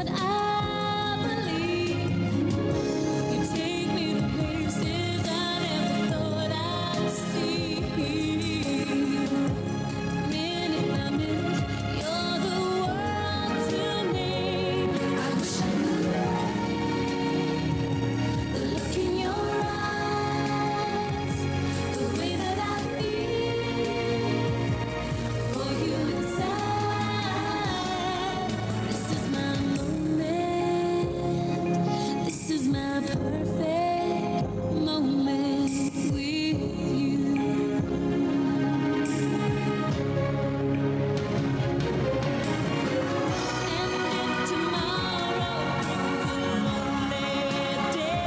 what I believe. You take me to places I never thought I'd see. Minute by minute, you're the world to me. I wish I knew the look in your eyes, the way that I feel for you inside. This is my moment. This is my perfect moment with you. And if tomorrow brings a lonely day,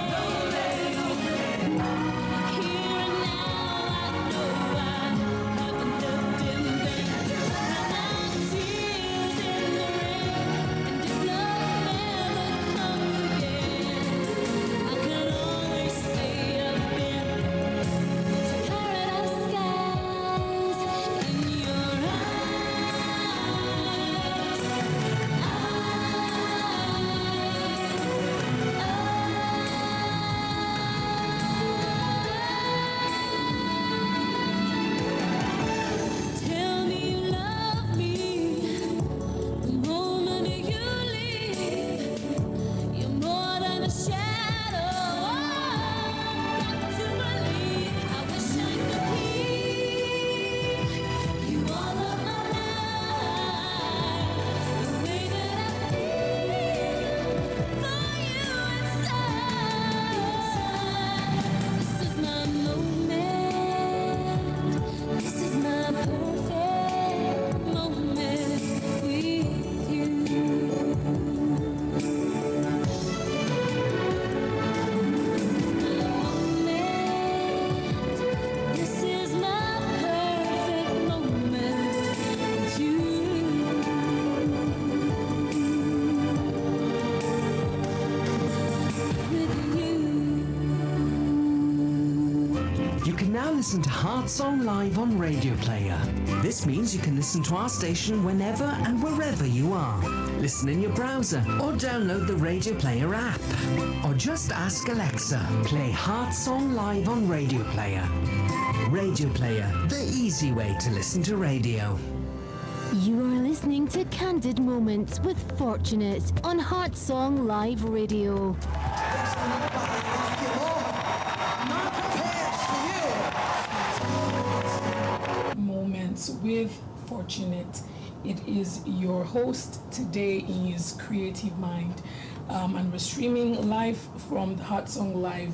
here and now I know I haven't lived in vain. Drown out tears in the rain, and if love never comes again, I can always say I've been to paradise skies in your Tell me you love me the moment you leave. You're more than a shadow. Got to believe. I wish I could keep you all of my life. The way that I feel for you inside. This is my moment. This is my perfect moment with you. This is my perfect moment with you. You can now listen to Heart Song live on Radio Player. This means you can listen to our station whenever and wherever you are. Listen in your browser or download the Radio Player app. Or just ask Alexa, play Heart Song live on Radio Player. Radio Player, the easy way to listen to radio. You are listening to Candid Moments with Fortunate on Heart Song Live Radio. Moments with Fortunate. It is your host today, Iyinscreativemind, and we're streaming live from the Heart Song Live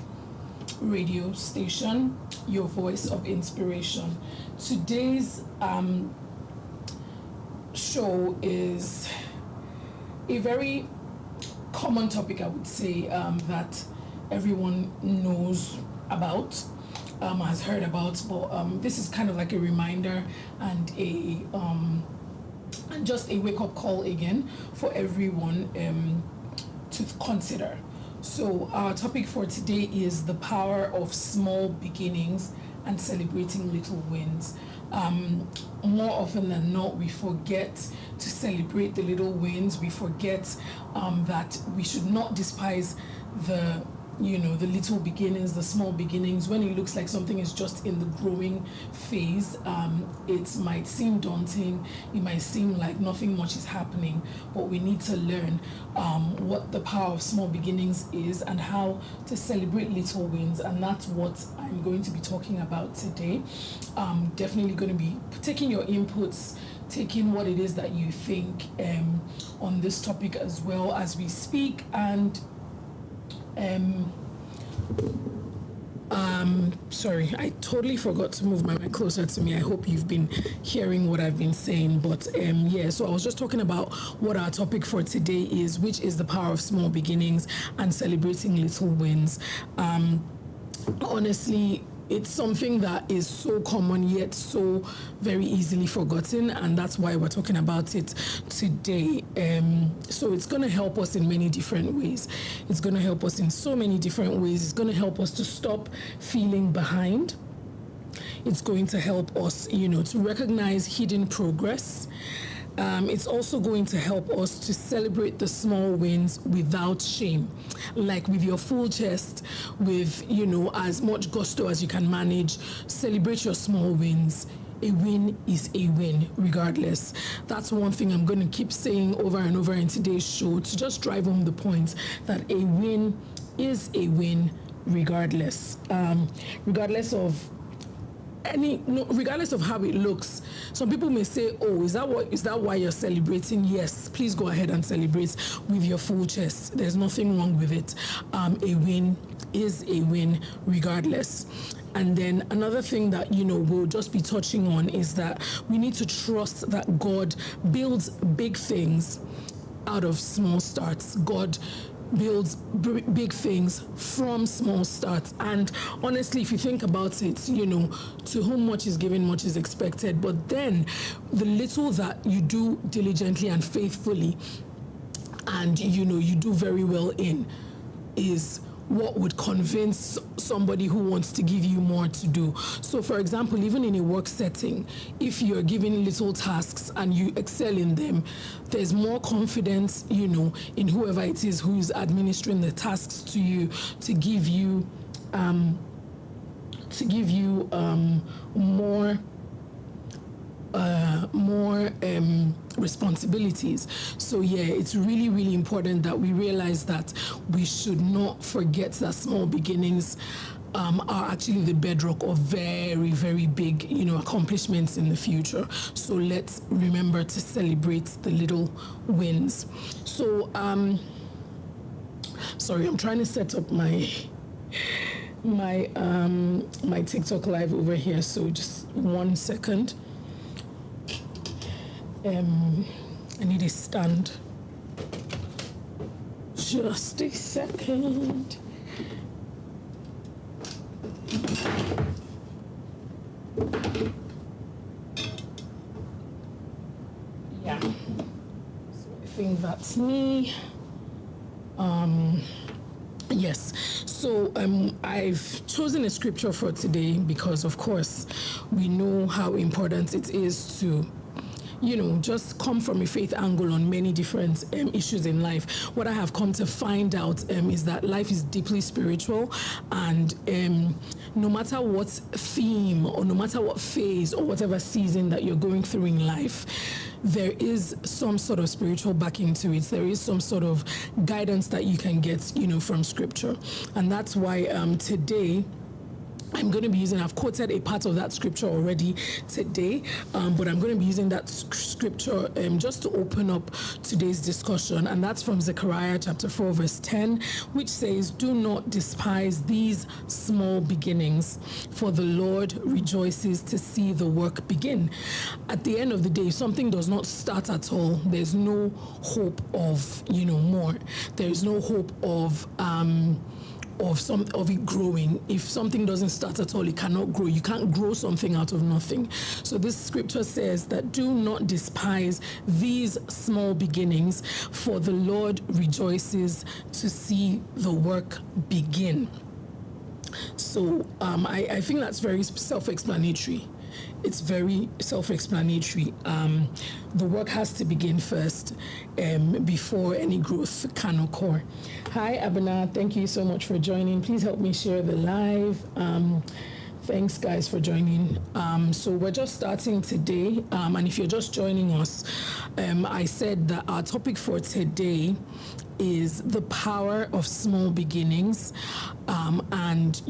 radio station, your voice of inspiration. Today's show is a very common topic, I would say, that everyone knows about, has heard about, but this is kind of like a reminder and just a wake-up call again for everyone to consider. So our topic for today is the power of small beginnings and celebrating little wins. More often than not, we forget to celebrate the little wins. We forget that we should not despise the little beginnings, the small beginnings. When it looks like something is just in the growing phase, it might seem daunting. It might seem like nothing much is happening, but we need to learn what the power of small beginnings is and how to celebrate little wins. And that's what I'm going to be talking about today. Definitely going to be taking your inputs, taking what it is that you think on this topic as well as we speak. And sorry, I totally forgot to move my mic closer to me. I hope you've been hearing what I've been saying. But so I was just talking about what our topic for today is, which is the power of small beginnings and celebrating little wins. Honestly, it's something that is so common yet so very easily forgotten, and that's why we're talking about it today. So it's going to help us in many different ways. It's going to help us in so many different ways. It's going to help us to stop feeling behind. It's going to help us, to recognize hidden progress. it's also going to help us to celebrate the small wins without shame, like with your full chest, with, as much gusto as you can manage. Celebrate your small wins. A win is a win, regardless. That's one thing I'm going to keep saying over and over in today's show, to just drive home the point that a win is a win, regardless. Regardless of regardless of how it looks. Some people may say, oh, is that why you're celebrating? Yes, please go ahead and celebrate with your full chest. There's nothing wrong with it. A win is a win, regardless. And then another thing that, we'll just be touching on is that we need to trust that God builds big things out of small starts. God builds big things from small starts. And honestly, if you think about it, to whom much is given, much is expected. But then the little that you do diligently and faithfully, and you do very well in, is what would convince somebody who wants to give you more to do. So for example, even in a work setting, if you're given little tasks and you excel in them, there's more confidence, in whoever it is who's administering the tasks to you, to give you more responsibilities. So yeah, it's really, really important that we realize that we should not forget that small beginnings are actually the bedrock of very, very big, accomplishments in the future. So let's remember to celebrate the little wins. So, sorry, I'm trying to set up my TikTok live over here. So just 1 second. I need a stand. Just a second. Yeah. So I think that's me. Yes. So I've chosen a scripture for today because, of course, we know how important it is to just come from a faith angle on many different issues in life. What I have come to find out is that life is deeply spiritual, and no matter what theme or no matter what phase or whatever season that you're going through in life, there is some sort of spiritual backing to it. There is some sort of guidance that you can get, from scripture. And that's why today, I'm going to be I've quoted a part of that scripture already today, but I'm going to be using that scripture just to open up today's discussion. And that's from Zechariah chapter 4, verse 10, which says, "Do not despise these small beginnings, for the Lord rejoices to see the work begin." At the end of the day, if something does not start at all, there's no hope of, more. There's no hope of it growing. If something doesn't start at all, it cannot grow. You can't grow something out of nothing. So this scripture says that do not despise these small beginnings, for the Lord rejoices to see the work begin. So I think that's very self-explanatory. It's very self-explanatory. The work has to begin first before any growth can occur. Hi, Abena. Thank you so much for joining. Please help me share the live. Thanks, guys, for joining. So we're just starting today. And if you're just joining us, I said that our topic for today is the power of small beginnings, and,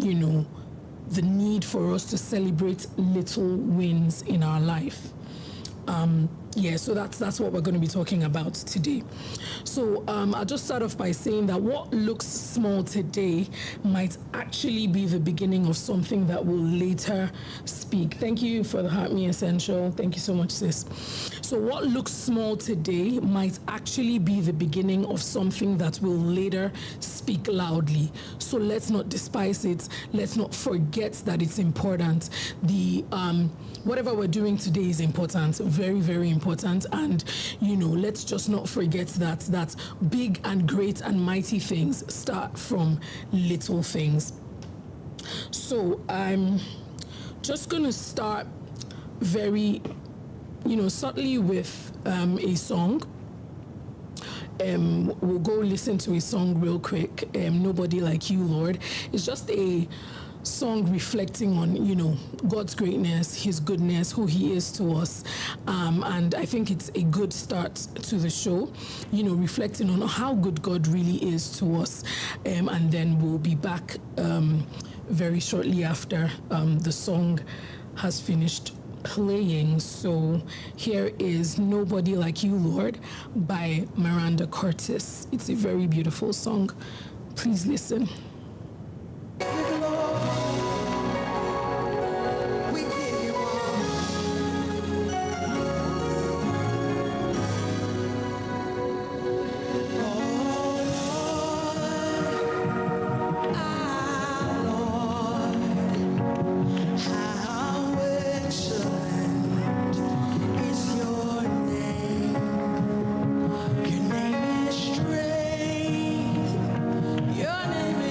the need for us to celebrate little wins in our life. So that's what we're going to be talking about today. So I'll just start off by saying that what looks small today might actually be the beginning of something that will later speak. Thank you for the Heart Me Essential. Thank you so much, sis. So what looks small today might actually be the beginning of something that will later speak loudly. So let's not despise it. Let's not forget that it's important. Whatever we're doing today is important, very, very important. And, let's just not forget that big and great and mighty things start from little things. So I'm just going to start very subtly with a song. We'll go listen to a song real quick. Nobody Like You, Lord. It's just a song reflecting on, God's greatness, His goodness, who He is to us. And I think it's a good start to the show, reflecting on how good God really is to us. And then we'll be back very shortly after the song has finished playing. So here is Nobody Like You, Lord by Miranda Curtis. It's a very beautiful song. Please listen. Your name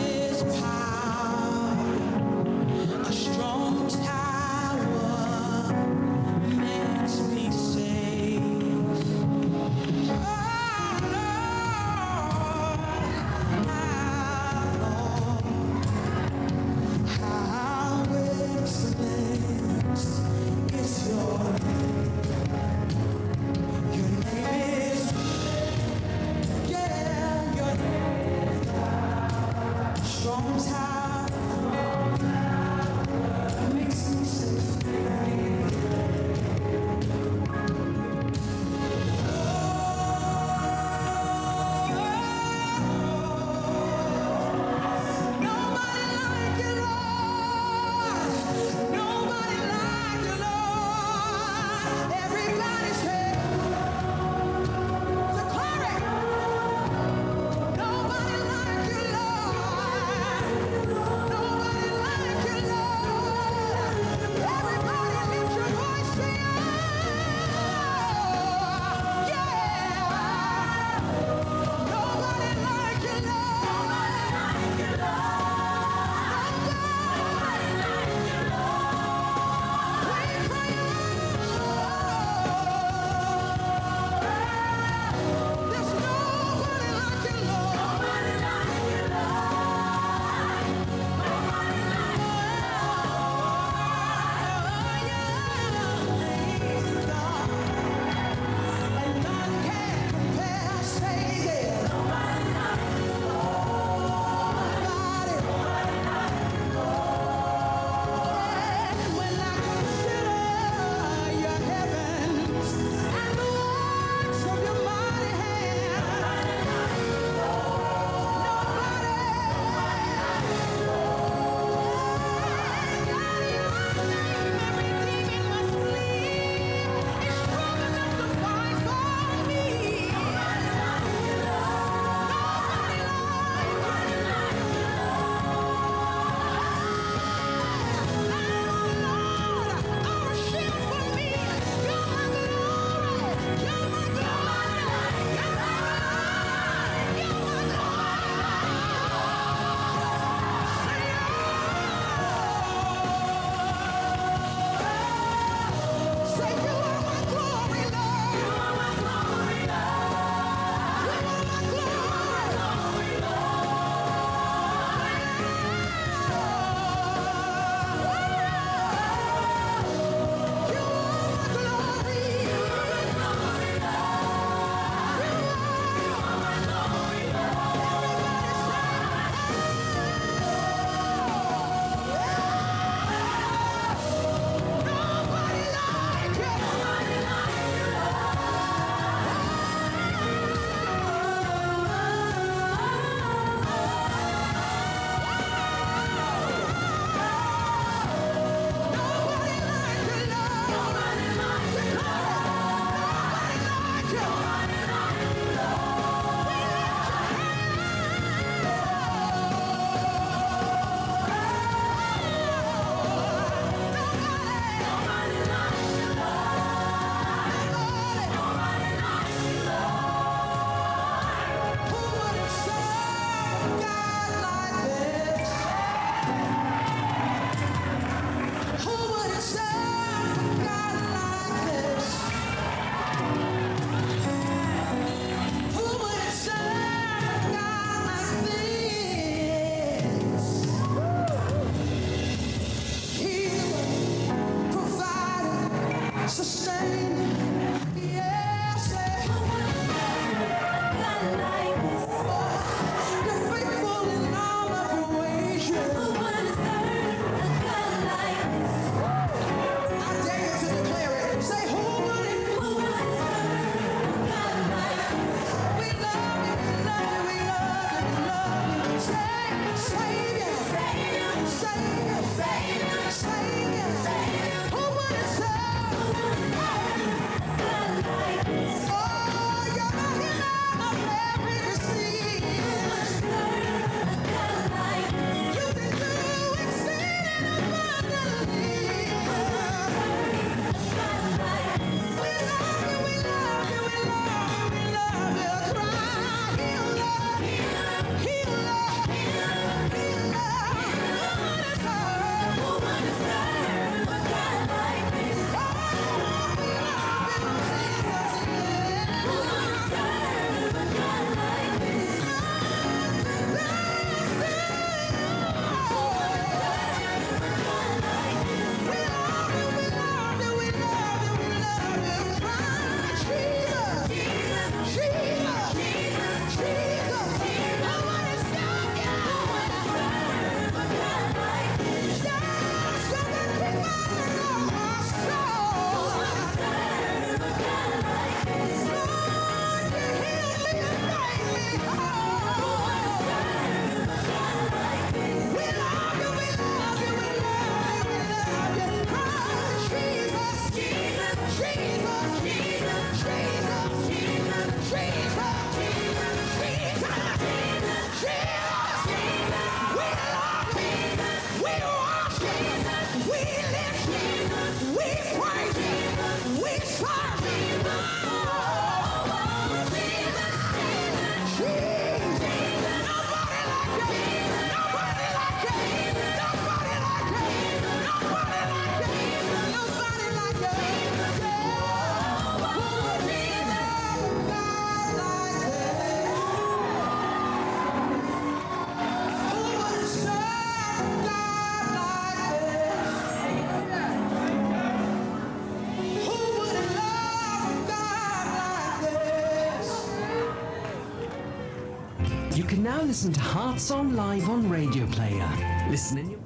You can now listen to Heart Song live on Radio Player. Listen in your...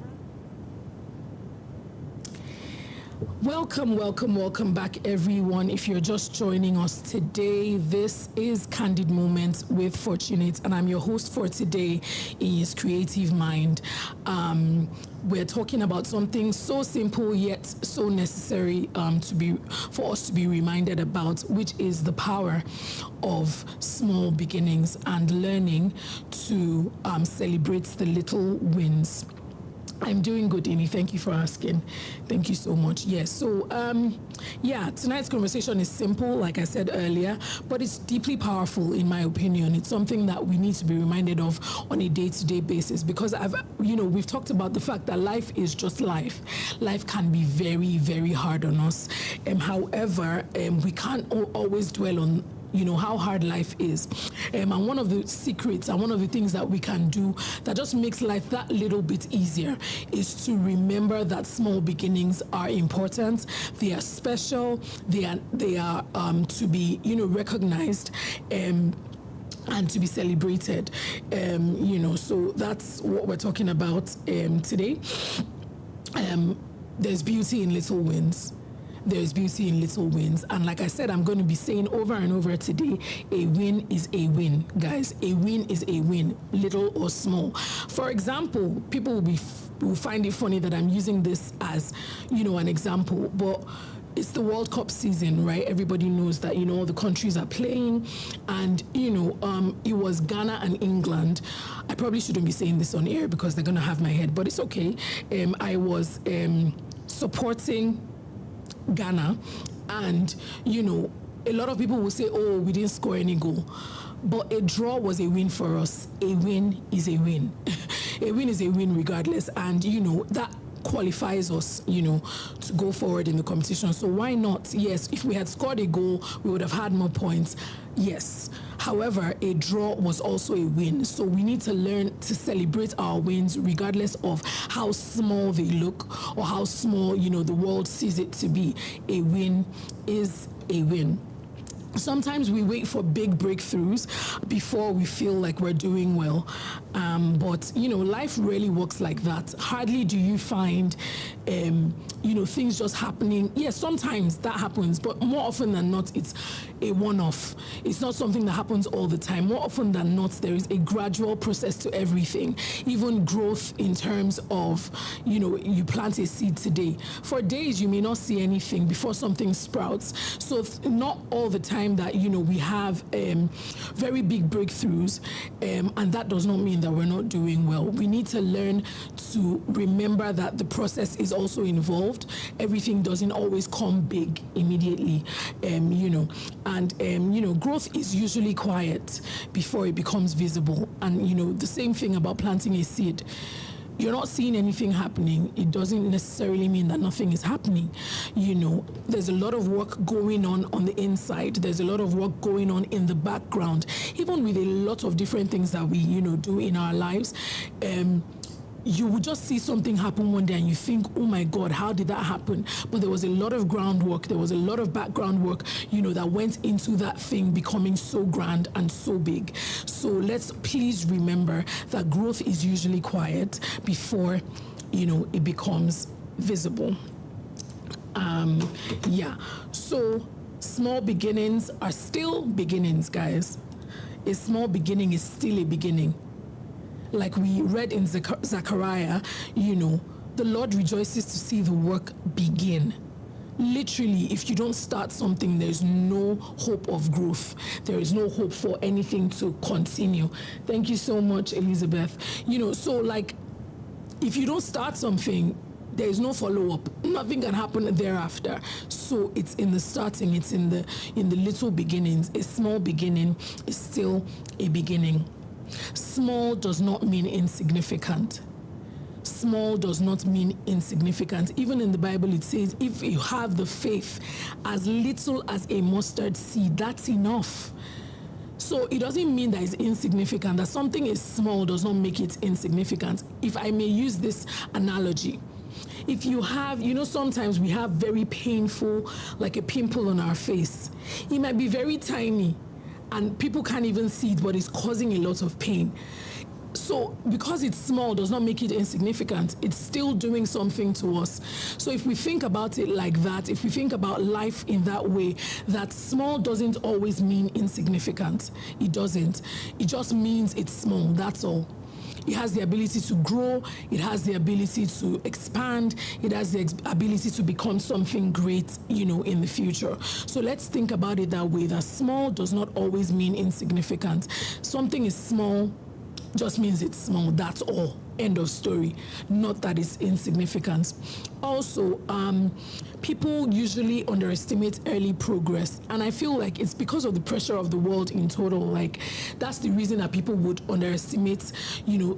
Welcome back, everyone. If you're just joining us today, this is Candid Moments with Fortunate, and I'm your host for today, Iyinscreativemind. We're talking about something so simple yet so necessary for us to be reminded about, which is the power of small beginnings and learning to celebrate the little wins. I'm doing good, Ini. Thank you for asking. Thank you so much. Yes. So, tonight's conversation is simple, like I said earlier, but it's deeply powerful, in my opinion. It's something that we need to be reminded of on a day-to-day basis, because we've talked about the fact that life is just life. Life can be very, very hard on us. However, we can't always dwell on how hard life is. And one of the secrets and one of the things that we can do that just makes life that little bit easier is to remember that small beginnings are important. They are special. They are to be, recognized. And to be celebrated, so that's what we're talking about today. There's beauty in little wins. There's beauty in little wins. And like I said, I'm going to be saying over and over today, a win is a win, guys. A win is a win, little or small. For example, people will find it funny that I'm using this as, an example, but it's the World Cup season, right? Everybody knows that, all the countries are playing, and, it was Ghana and England. I probably shouldn't be saying this on air because they're going to have my head, but it's okay. I was supporting Ghana, and a lot of people will say, oh, we didn't score any goal, but a draw was a win for us. A win is a win. A win is a win regardless, and that qualifies us to go forward in the competition. So why not? Yes, if we had scored a goal, we would have had more points. Yes. However, a draw was also a win. So we need to learn to celebrate our wins regardless of how small they look or how small, the world sees it to be. A win is a win. Sometimes we wait for big breakthroughs before we feel like we're doing well. But, life really works like that. Hardly do you find, things just happening. Yes, sometimes that happens, but more often than not, it's a one-off. It's not something that happens all the time. More often than not, there is a gradual process to everything. Even growth in terms of, you plant a seed today. For days, you may not see anything before something sprouts. So not all the time that, we have very big breakthroughs, and that does not mean that we're not doing well. We need to learn to remember that the process is also involved. Everything doesn't always come big immediately, growth is usually quiet before it becomes visible. And, the same thing about planting a seed. You're not seeing anything happening, it doesn't necessarily mean that nothing is happening. There's a lot of work going on the inside. There's a lot of work going on in the background, even with a lot of different things that we, do in our lives. You would just see something happen one day and you think, oh my God, how did that happen? But there was a lot of groundwork, there was a lot of background work, that went into that thing becoming so grand and so big. So let's please remember that growth is usually quiet before, it becomes visible. So small beginnings are still beginnings, guys. A small beginning is still a beginning. Like we read in Zechariah, the Lord rejoices to see the work begin. Literally, if you don't start something, there's no hope of growth. There is no hope for anything to continue. Thank you so much, Elizabeth. So like, if you don't start something, there is no follow-up. Nothing can happen thereafter. So it's in the starting, it's in the little beginnings. A small beginning is still a beginning. Small does not mean insignificant. Small does not mean insignificant. Even in the Bible, it says, if you have the faith as little as a mustard seed, that's enough. So it doesn't mean that it's insignificant. That something is small does not make it insignificant. If I may use this analogy, if you have, sometimes we have very painful, like a pimple on our face. It might be very tiny, and people can't even see it, but it's causing a lot of pain. So because it's small does not make it insignificant. It's still doing something to us. So if we think about it like that, if we think about life in that way, that small doesn't always mean insignificant. It doesn't. It just means it's small, that's all. It has the ability to grow, it has the ability to expand, it has the ability to become something great, in the future. So let's think about it that way, that small does not always mean insignificant. Something is small just means it's small, that's all. End of story. Not that it's insignificant. Also, people usually underestimate early progress, and I feel like it's because of the pressure of the world in total. Like, that's the reason that people would underestimate,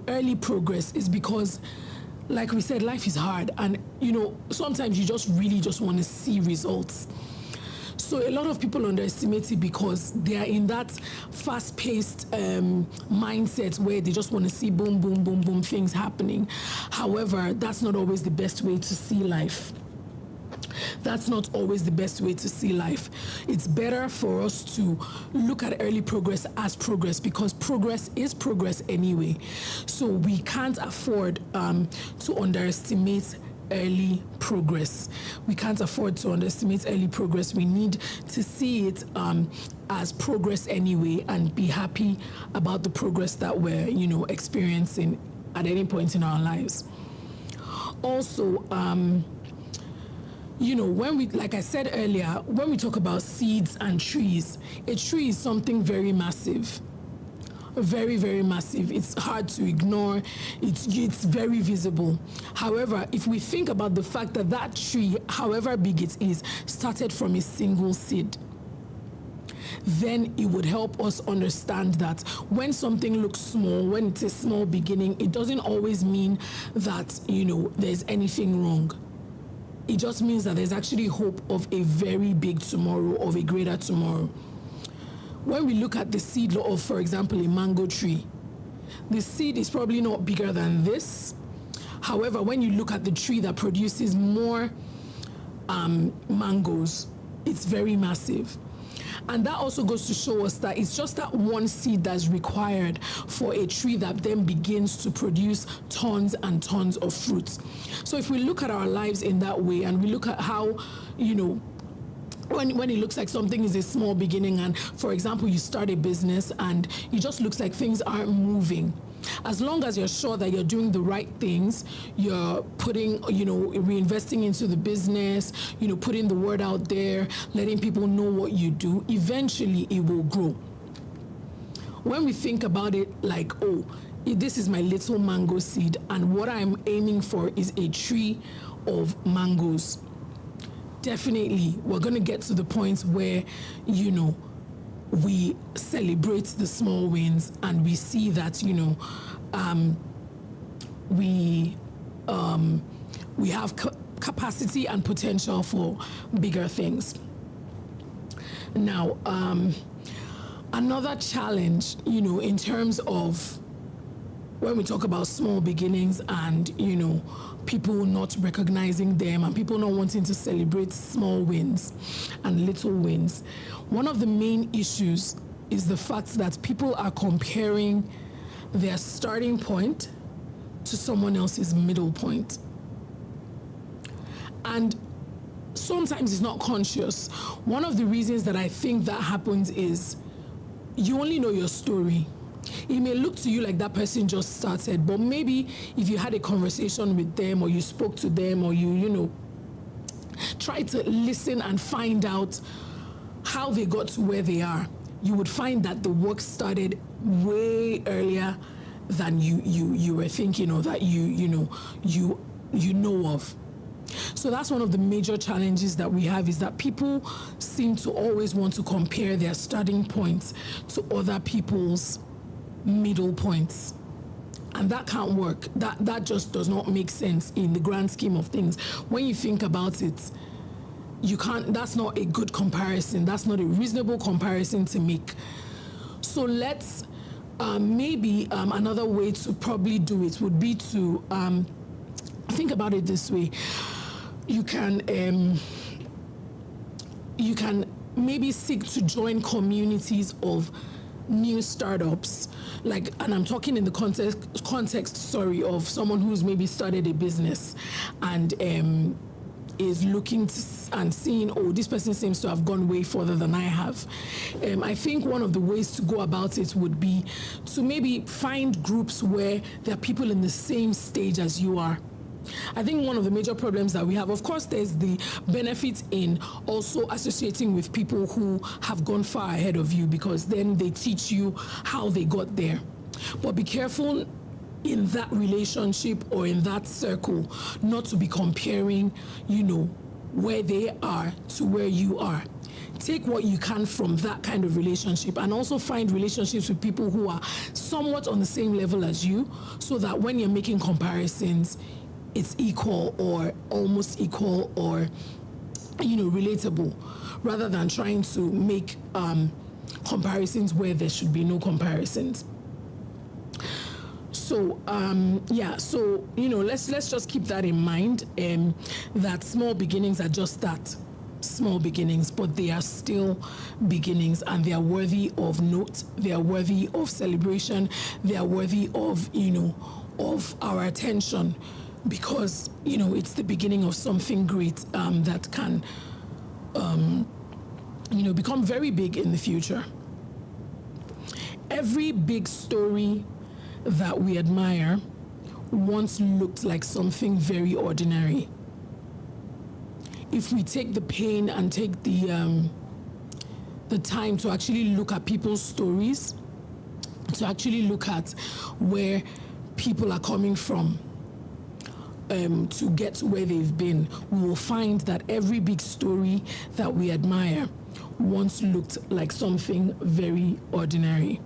early progress, is because, like we said, life is hard, and sometimes you just really just want to see results. So a lot of people underestimate it because they are in that fast-paced mindset where they just want to see boom, boom, boom, boom, things happening. However, that's not always the best way to see life. That's not always the best way to see life. It's better for us to look at early progress as progress, because progress is progress anyway. So we can't afford to underestimate early progress. We can't afford to underestimate early progress. We need to see it as progress anyway, and be happy about the progress that we're, experiencing at any point in our lives. Also, when we, like I said earlier, when we talk about seeds and trees, a tree is something very massive. Very, very massive. It's hard to ignore. It's very visible. However, if we think about the fact that that tree, however big it is, started from a single seed, then it would help us understand that when something looks small, when it's a small beginning, it doesn't always mean that, there's anything wrong. It just means that there's actually hope of a very big tomorrow, of a greater tomorrow. When we look at the seed of, for example, a mango tree, the seed is probably not bigger than this. However, when you look at the tree that produces more mangoes, it's very massive. And that also goes to show us that it's just that one seed that's required for a tree that then begins to produce tons and tons of fruits. So if we look at our lives in that way, and we look at how, when it looks like something is a small beginning, and for example you start a business and it just looks like things aren't moving, as long as you're sure that you're doing the right things, you're putting, reinvesting into the business, putting the word out there, letting people know what you do, eventually it will grow. When we think about it like, this is my little mango seed, and what I'm aiming for is a tree of mangoes, definitely we're going to get to the point where, we celebrate the small wins, and we see that, we have capacity and potential for bigger things. Now, another challenge, in terms of when we talk about small beginnings and, people not recognizing them and people not wanting to celebrate small wins and little wins, one of the main issues is the fact that people are comparing their starting point to someone else's middle point. And sometimes it's not conscious. One of the reasons that I think that happens is you only know your story. It may look to you like that person just started, but maybe if you had a conversation with them, or you spoke to them, or you try to listen and find out how they got to where they are, you would find that the work started way earlier than you were thinking, or that you know of. So that's one of the major challenges that we have, is that people seem to always want to compare their starting points to other people's middle points, and that can't work. That just does not make sense in the grand scheme of things. When you think about it, you can't. That's not a good comparison. That's not a reasonable comparison to make. So let's maybe another way to probably do it would be to think about it this way. You can maybe seek to join communities of new startups, like, and I'm talking in the context of someone who's maybe started a business and is looking to and seeing, oh, this person seems to have gone way further than I have. I think one of the ways to go about it would be to maybe find groups where there are people in the same stage as you are. I think one of the major problems that we have, of course, there's the benefit in also associating with people who have gone far ahead of you, because then they teach you how they got there. But be careful in that relationship or in that circle not to be comparing, where they are to where you are. Take what you can from that kind of relationship, and also find relationships with people who are somewhat on the same level as you, so that when you're making comparisons, it's equal or almost equal or, relatable, rather than trying to make comparisons where there should be no comparisons. So, let's just keep that in mind, that small beginnings are just that, small beginnings, but they are still beginnings, and they are worthy of note, they are worthy of celebration, they are worthy of, of our attention, because, it's the beginning of something great that can, become very big in the future. Every big story that we admire once looked like something very ordinary. If we take the pain and take the time to actually look at people's stories, to actually look at where people are coming from, to get to where they've been, we will find that every big story that we admire once looked like something very ordinary.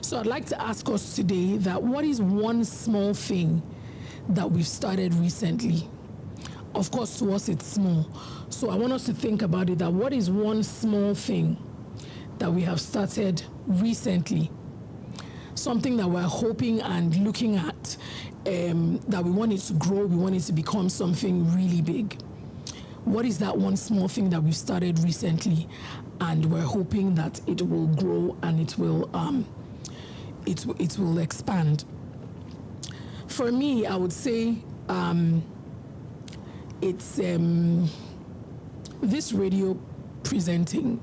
So I'd like to ask us today that what is one small thing that we've started recently? Of course, to us it's small. So I want us to think about it, that what is one small thing that we have started recently? Something that we're hoping and looking at, that we want it to grow, we want it to become something really big. What is that one small thing that we've started recently, and we're hoping that it will grow and it will expand? For me, I would say it's this radio presenting.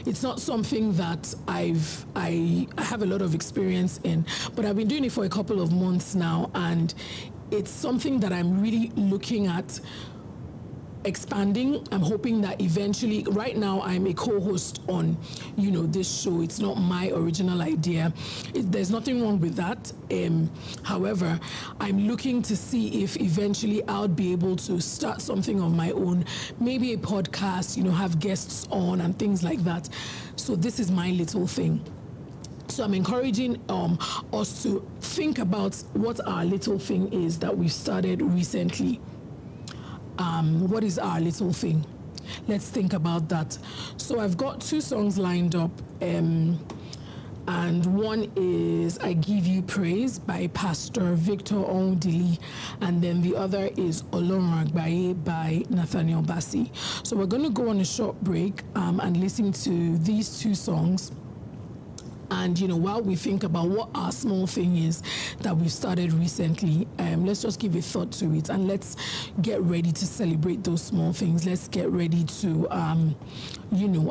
It's not something that I have a lot of experience in, but I've been doing it for a couple of months now, and it's something that I'm really looking at expanding. I'm hoping that eventually, right now I'm a co-host on, this show. It's not my original idea. There's nothing wrong with that. However, I'm looking to see if eventually I'll be able to start something of my own, maybe a podcast, have guests on and things like that. So this is my little thing. So I'm encouraging us to think about what our little thing is that we've started recently. What is our little thing? Let's think about that. So I've got 2 songs lined up, and one is I Give You Praise by Pastor Victor Ondili, and then the other is Olorun Agbaye by Nathaniel Bassey. So we're going to go on a short break and listen to these 2 songs. And, while we think about what our small thing is that we've started recently, let's just give a thought to it, and let's get ready to celebrate those small things. Let's get ready to,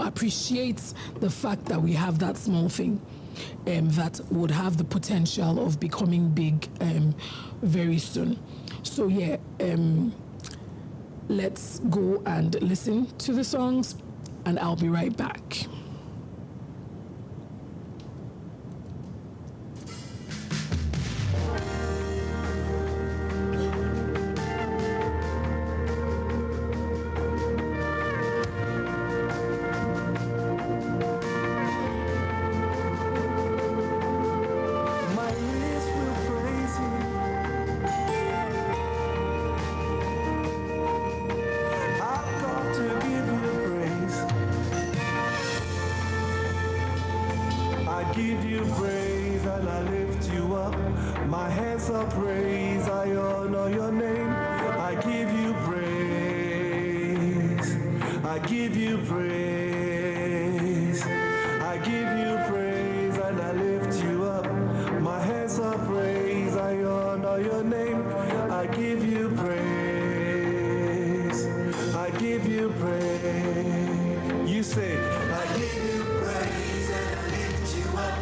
appreciate the fact that we have that small thing that would have the potential of becoming big very soon. So, let's go and listen to the songs, and I'll be right back. Give you praise and I lift you up. My hands are praise, I honor your name. I give you praise. I give you praise. I give you praise and I lift you up. My hands are praise, I honor your name. I give you praise. I give you praise. You say, I give you praise and I lift you up.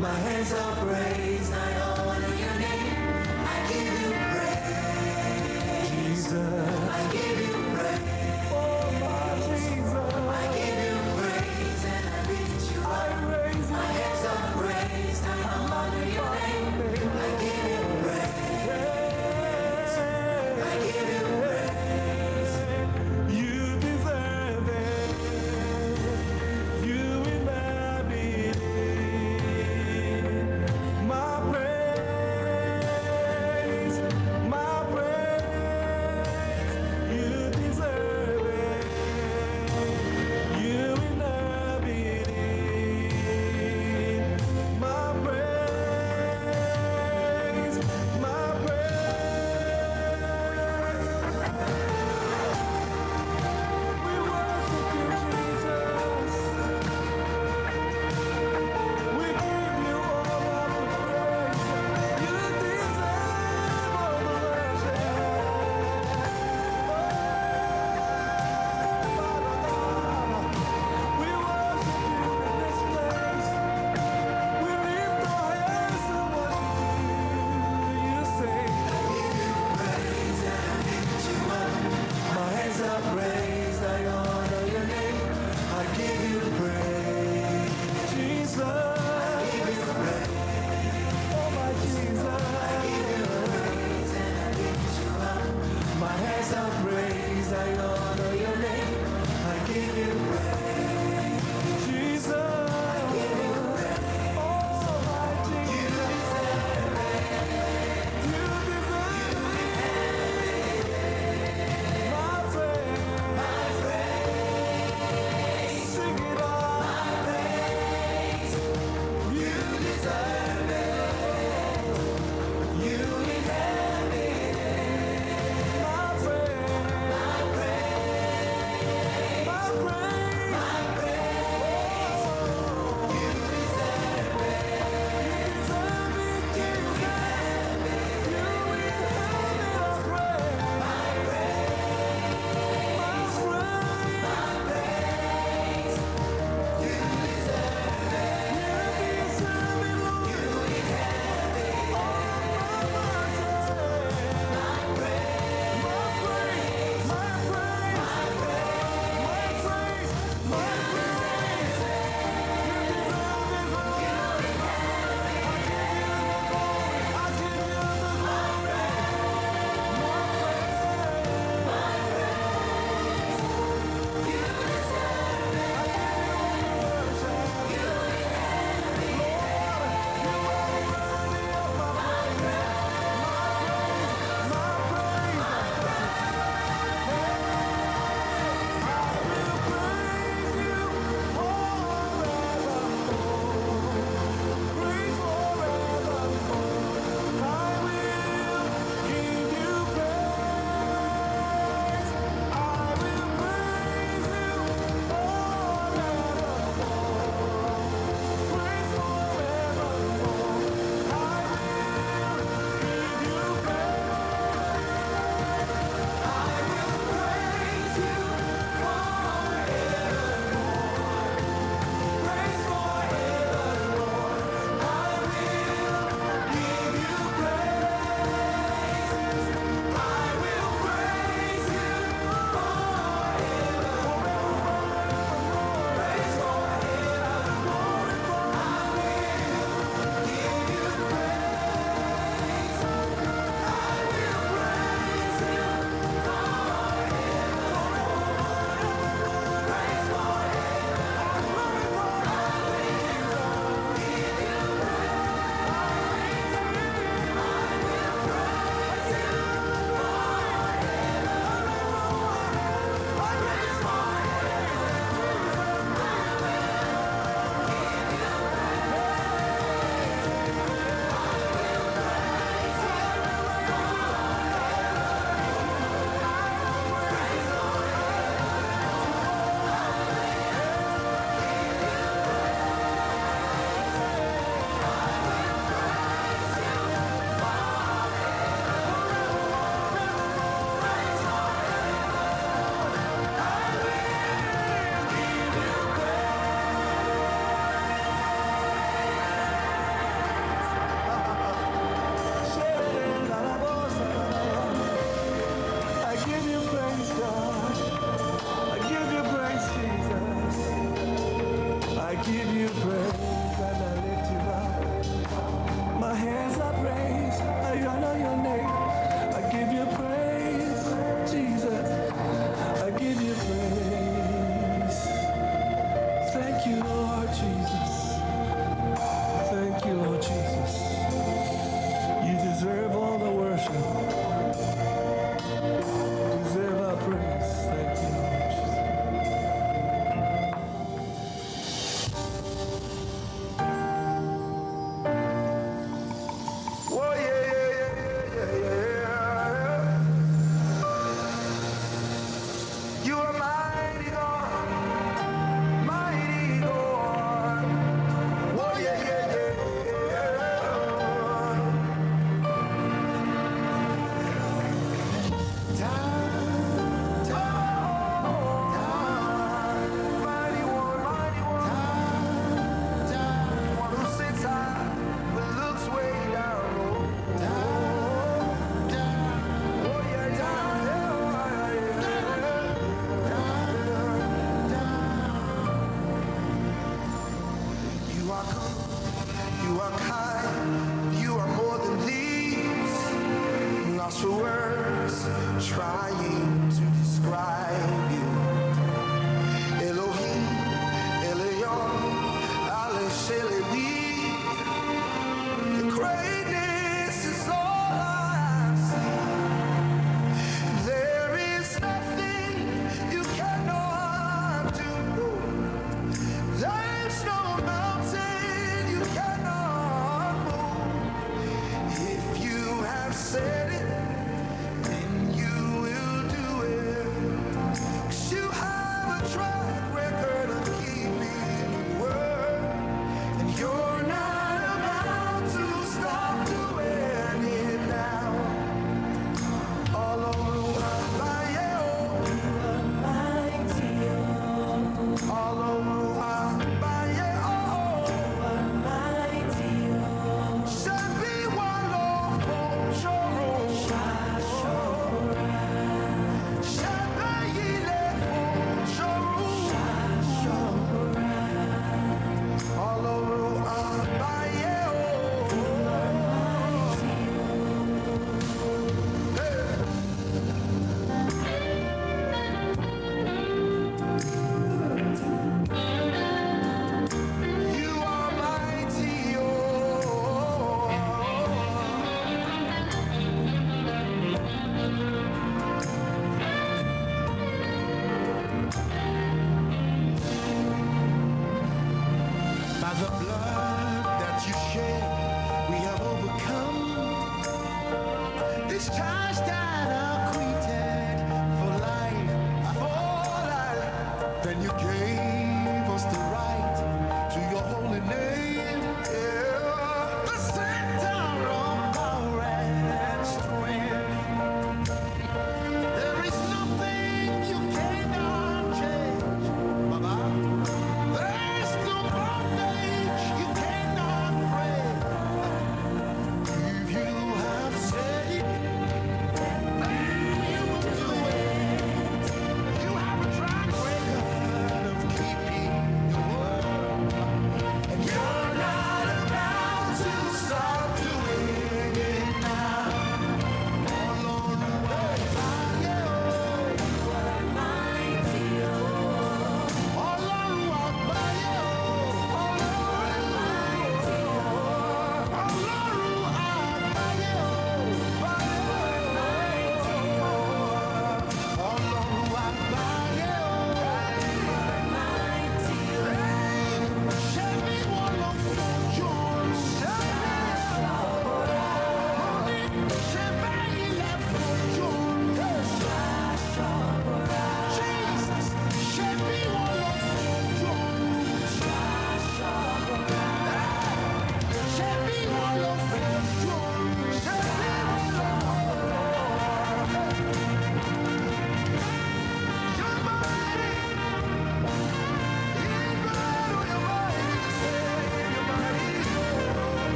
My hands are praise, I honor your name. I give you praise. Jesus. I give you praise. Oh my Jesus. I give you praise and I lift you up. I raise my hands are praise, I honor your name. I give you praise. I give you praise. You deserve it. You inhabit it. My discharged and acquitted for life, then you gave us the right to your holy name. Yeah. The center of power and strength. There is nothing you cannot change, Baba. There is no bondage you cannot break. If you have said it, then you will do it. You have a track record of keeping your word, and you're not about to stop doing it now. Ọlọ́run àgbáyé o. Ọlọ́run àgbáyé o. Ọlọ́run àgbáyé o.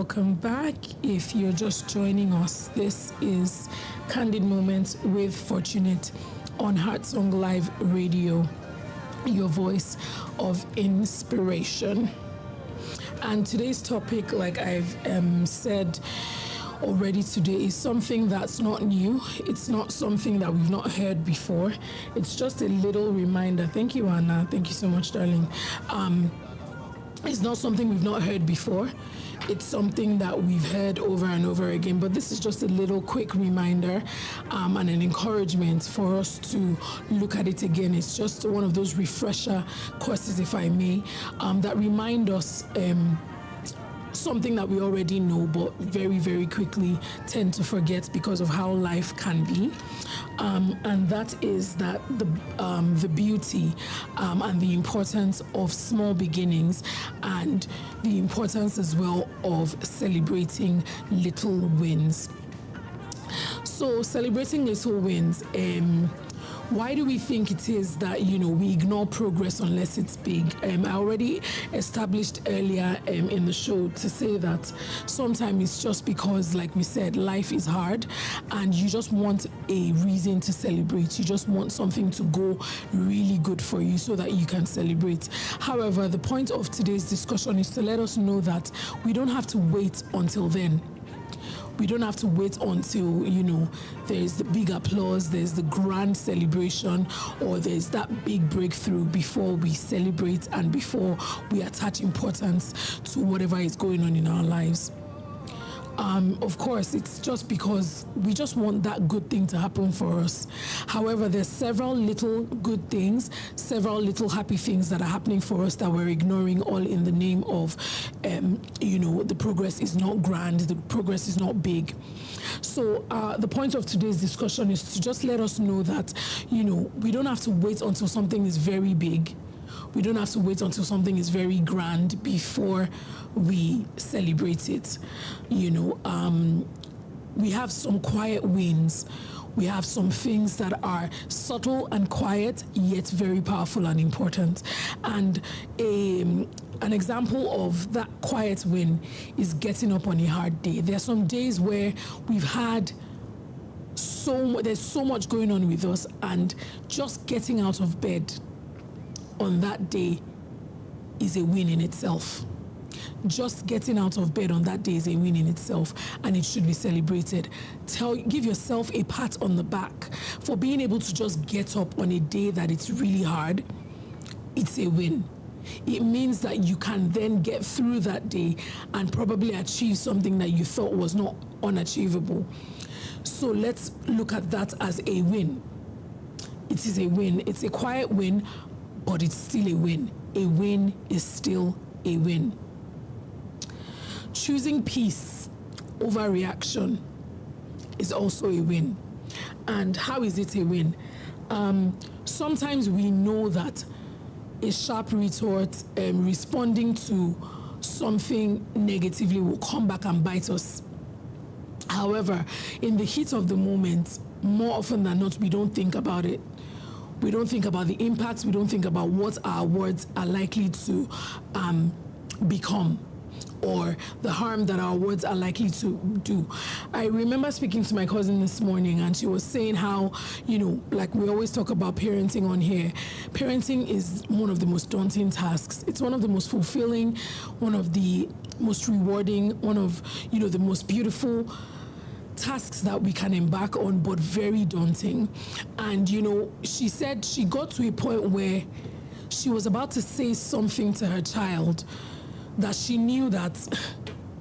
Welcome back. If you're just joining us, this is Candid Moments with Fortunate on Heartsong Live Radio, your voice of inspiration. And today's topic, like I've said already today, is something that's not new. It's not something that we've not heard before. It's just a little reminder. Thank you, Anna. Thank you so much, darling. It's not something we've not heard before. It's something that we've heard over and over again, but this is just a little quick reminder and an encouragement for us to look at it again. It's just one of those refresher courses, if I may, that remind us something that we already know, but very, very quickly tend to forget because of how life can be. And that is that the beauty and the importance of small beginnings, and the importance as well of celebrating little wins. So celebrating little wins, why do we think it is that, we ignore progress unless it's big? I already established earlier in the show to say that sometimes it's just because, like we said, life is hard and you just want a reason to celebrate. You just want something to go really good for you so that you can celebrate. However, the point of today's discussion is to let us know that we don't have to wait until then. We don't have to wait until, there's the big applause, there's the grand celebration, or there's that big breakthrough before we celebrate and before we attach importance to whatever is going on in our lives. Of course, it's just because we just want that good thing to happen for us. However, there's several little good things, several little happy things that are happening for us that we're ignoring, all in the name of, the progress is not grand, the progress is not big. So the point of today's discussion is to just let us know that, we don't have to wait until something is very big. We don't have to wait until something is very grand before we celebrate it. we have some quiet wins. We have some things that are subtle and quiet, yet very powerful and important. And an example of that quiet win is getting up on a hard day. There are some days where we've had there's so much going on with us, and just getting out of bed on that day is a win in itself. Just getting out of bed on that day is a win in itself, and it should be celebrated. Give yourself a pat on the back for being able to just get up on a day that it's really hard. It's a win. It means that you can then get through that day and probably achieve something that you thought was not unachievable. So let's look at that as a win. It is a win. It's a quiet win, but it's still a win. A win is still a win. Choosing peace over reaction is also a win. And how is it a win? Sometimes we know that a sharp retort, responding to something negatively, will come back and bite us. However, in the heat of the moment, more often than not, we don't think about it. We don't think about the impacts. We don't think about what our words are likely to become, or the harm that our words are likely to do. I remember speaking to my cousin this morning, and she was saying how, like we always talk about parenting on here, parenting is one of the most daunting tasks. It's one of the most fulfilling, one of the most rewarding, one of, the most beautiful tasks that we can embark on, but very daunting. And, she said she got to a point where she was about to say something to her child that she knew that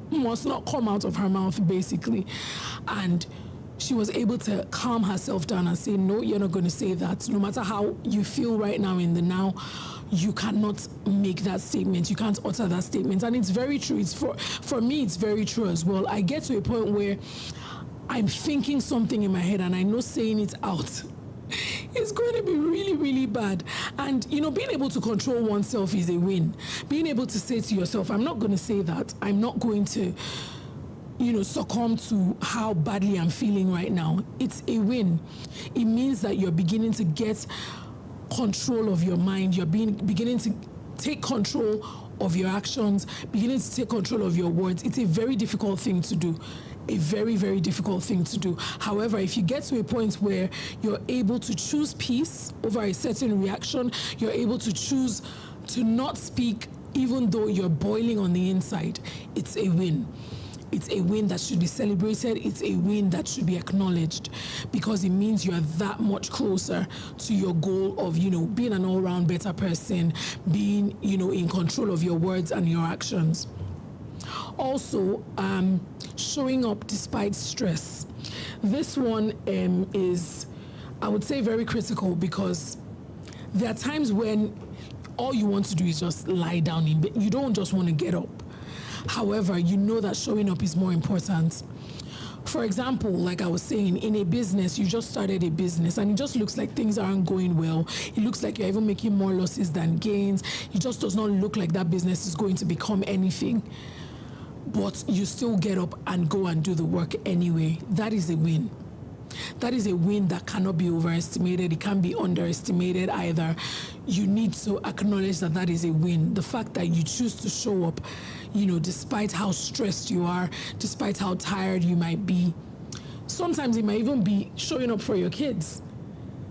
must not come out of her mouth, basically. And she was able to calm herself down and say, no, you're not going to say that. No matter how you feel right now in the now, you cannot make that statement. You can't utter that statement. And it's very true. It's for me, it's very true as well. I get to a point where I'm thinking something in my head, and I know saying it out it's going to be really, really bad. And, being able to control oneself is a win. Being able to say to yourself, I'm not going to say that. I'm not going to, succumb to how badly I'm feeling right now. It's a win. It means that you're beginning to get control of your mind. You're beginning to take control of your actions, beginning to take control of your words. It's a very difficult thing to do. A very, very difficult thing to do. However, if you get to a point where you're able to choose peace over a certain reaction, you're able to choose to not speak even though you're boiling on the inside, it's a win. It's a win that should be celebrated. It's a win that should be acknowledged, because it means you are that much closer to your goal of, being an all-round better person, being, in control of your words and your actions. Also, showing up despite stress. This one is, I would say, very critical, because there are times when all you want to do is just lie down in bed. You don't just want to get up. However, you know that showing up is more important. For example, like I was saying, in a business, you just started a business and it just looks like things aren't going well. It looks like you're even making more losses than gains. It just does not look like that business is going to become anything. But you still get up and go and do the work anyway. That is a win. That is a win that cannot be overestimated. It can't be underestimated either. You need to acknowledge that that is a win. The fact that you choose to show up, despite how stressed you are, despite how tired you might be. Sometimes it might even be showing up for your kids.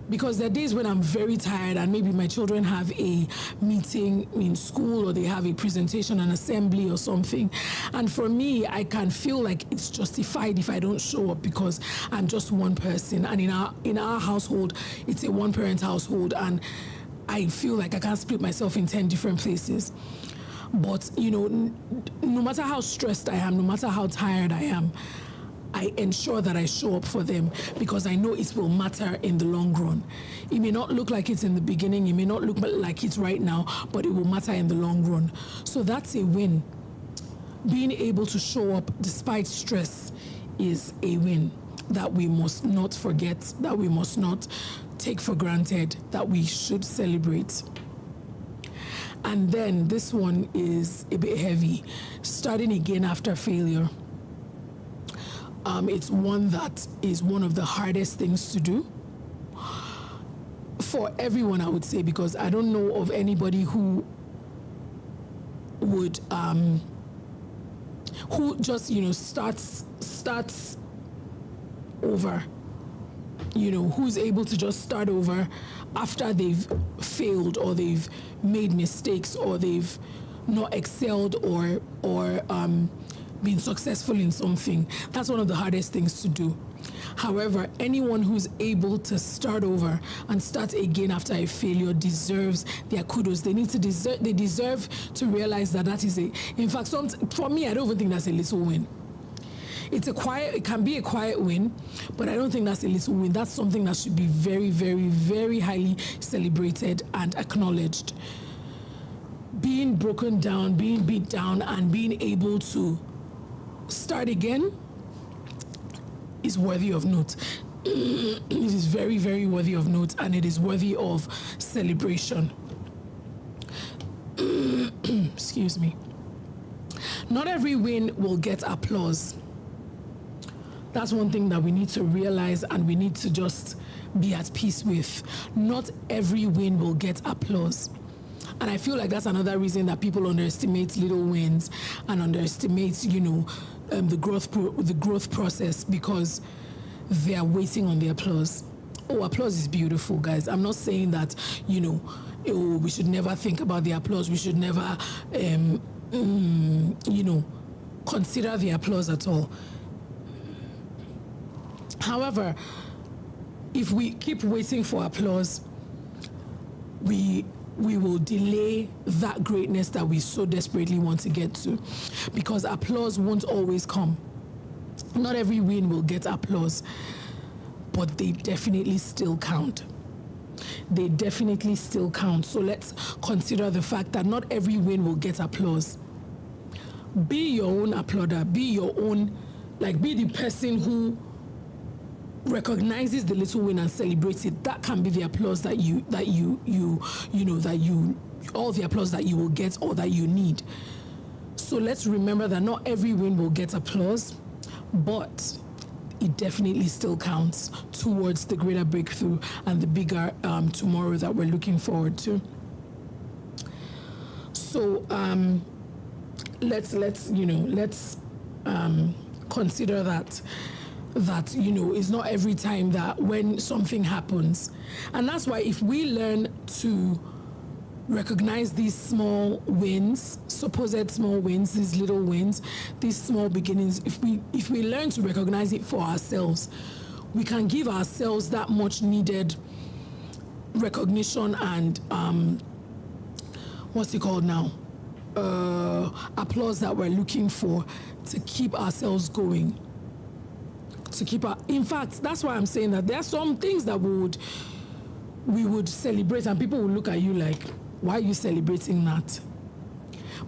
Because there are days when I'm very tired and maybe my children have a meeting in school, or they have a presentation, an assembly or something. And for me, I can feel like it's justified if I don't show up because I'm just one person. And in our household, it's a one-parent household, and I feel like I can't split myself in 10 different places. But, no matter how stressed I am, no matter how tired I am, I ensure that I show up for them, because I know it will matter in the long run. It may not look like it in the beginning, it may not look like it right now, but it will matter in the long run. So that's a win. Being able to show up despite stress is a win that we must not forget, that we must not take for granted, that we should celebrate. And then this one is a bit heavy, starting again after failure. it's one that is one of the hardest things to do for everyone, I would say, because I don't know of anybody who would who just starts over, who's able to just start over after they've failed or they've made mistakes or they've not excelled or been successful in something. That's one of the hardest things to do. However, anyone who's able to start over and start again after a failure deserves their kudos. They deserve to realize that is in fact, for me, I don't even think that's a little win. It can be a quiet win, but I don't think that's a little win. That's something that should be very, very, very highly celebrated and acknowledged. Being broken down, being beat down, and being able to start again is worthy of note. It is very, very worthy of note, and it is worthy of celebration. Excuse me. Not every win will get applause. That's one thing that we need to realize and we need to just be at peace with. Not every win will get applause. And I feel like that's another reason that people underestimate little wins and underestimate, the growth process, because they are waiting on the applause. Oh, applause is beautiful, guys. I'm not saying that, we should never think about the applause. We should never, consider the applause at all. However, if we keep waiting for applause, we will delay that greatness that we so desperately want to get to, because applause won't always come. Not every win will get applause, but they definitely still count. They definitely still count. So let's consider the fact that not every win will get applause. Be your own applauder. Be your own, be the person who recognizes the little win and celebrates it. That can be the applause all the applause that you will get or that you need. So let's remember that not every win will get applause, but it definitely still counts towards the greater breakthrough and the bigger tomorrow that we're looking forward to. So let's consider that it's not every time that when something happens. And that's why if we learn to recognize these small wins, supposed small wins, these little wins, these small beginnings, if we learn to recognize it for ourselves, we can give ourselves that much needed recognition and applause that we're looking for to keep ourselves going. In fact, that's why I'm saying that there are some things that we would celebrate and people will look at you like, why are you celebrating that?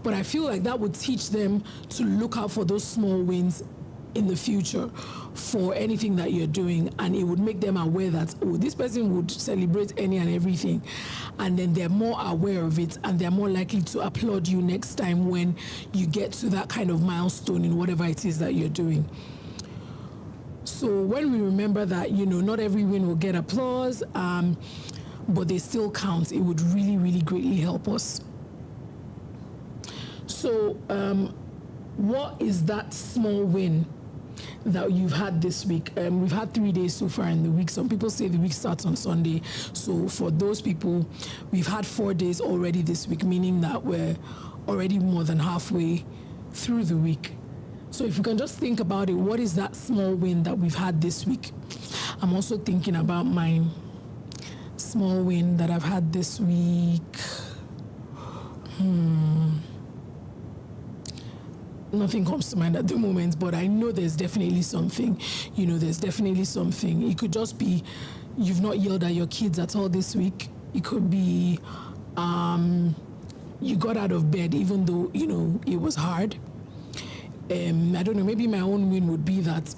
But I feel like that would teach them to look out for those small wins in the future for anything that you're doing, and it would make them aware that, this person would celebrate any and everything, and then they're more aware of it and they're more likely to applaud you next time when you get to that kind of milestone in whatever it is that you're doing. So when we remember that, not every win will get applause, but they still count, it would really, really greatly help us. So what is that small win that you've had this week? We've had 3 days so far in the week. Some people say the week starts on Sunday. So for those people, we've had 4 days already this week, meaning that we're already more than halfway through the week. So if you can just think about it, what is that small win that we've had this week? I'm also thinking about my small win that I've had this week. Nothing comes to mind at the moment, but I know there's definitely something. There's definitely something. It could just be you've not yelled at your kids at all this week. It could be you got out of bed even though, it was hard. I don't know, maybe my own win would be that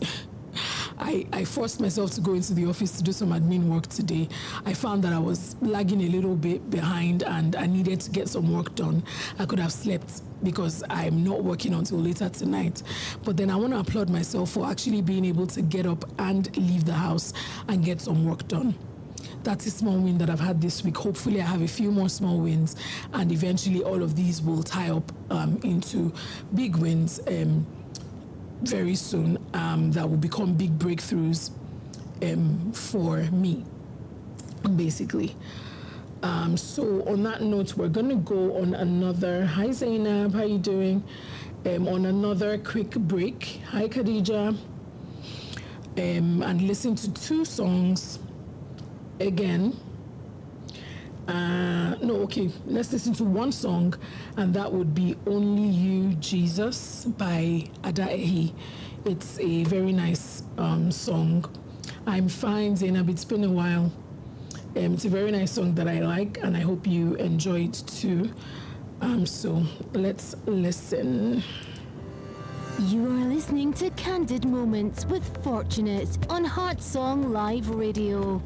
I forced myself to go into the office to do some admin work today. I found that I was lagging a little bit behind and I needed to get some work done. I could have slept because I'm not working until later tonight. But then I want to applaud myself for actually being able to get up and leave the house and get some work done. That's a small win that I've had this week. Hopefully I have a few more small wins and eventually all of these will tie up into big wins very soon that will become big breakthroughs for me, basically. So on that note, we're going to go on another, hi Zainab, how you doing? On another quick break. Hi Khadija. And listen to 2 songs again. Let's listen to 1 song, and that would be Only You, Jesus by Ada Ehi. It's a very nice song. I'm fine, Zainab, it's been a while. It's a very nice song that I like, and I hope you enjoy it too. So let's listen. You are listening to Candid Moments with Fortunate on Heart Song Live Radio.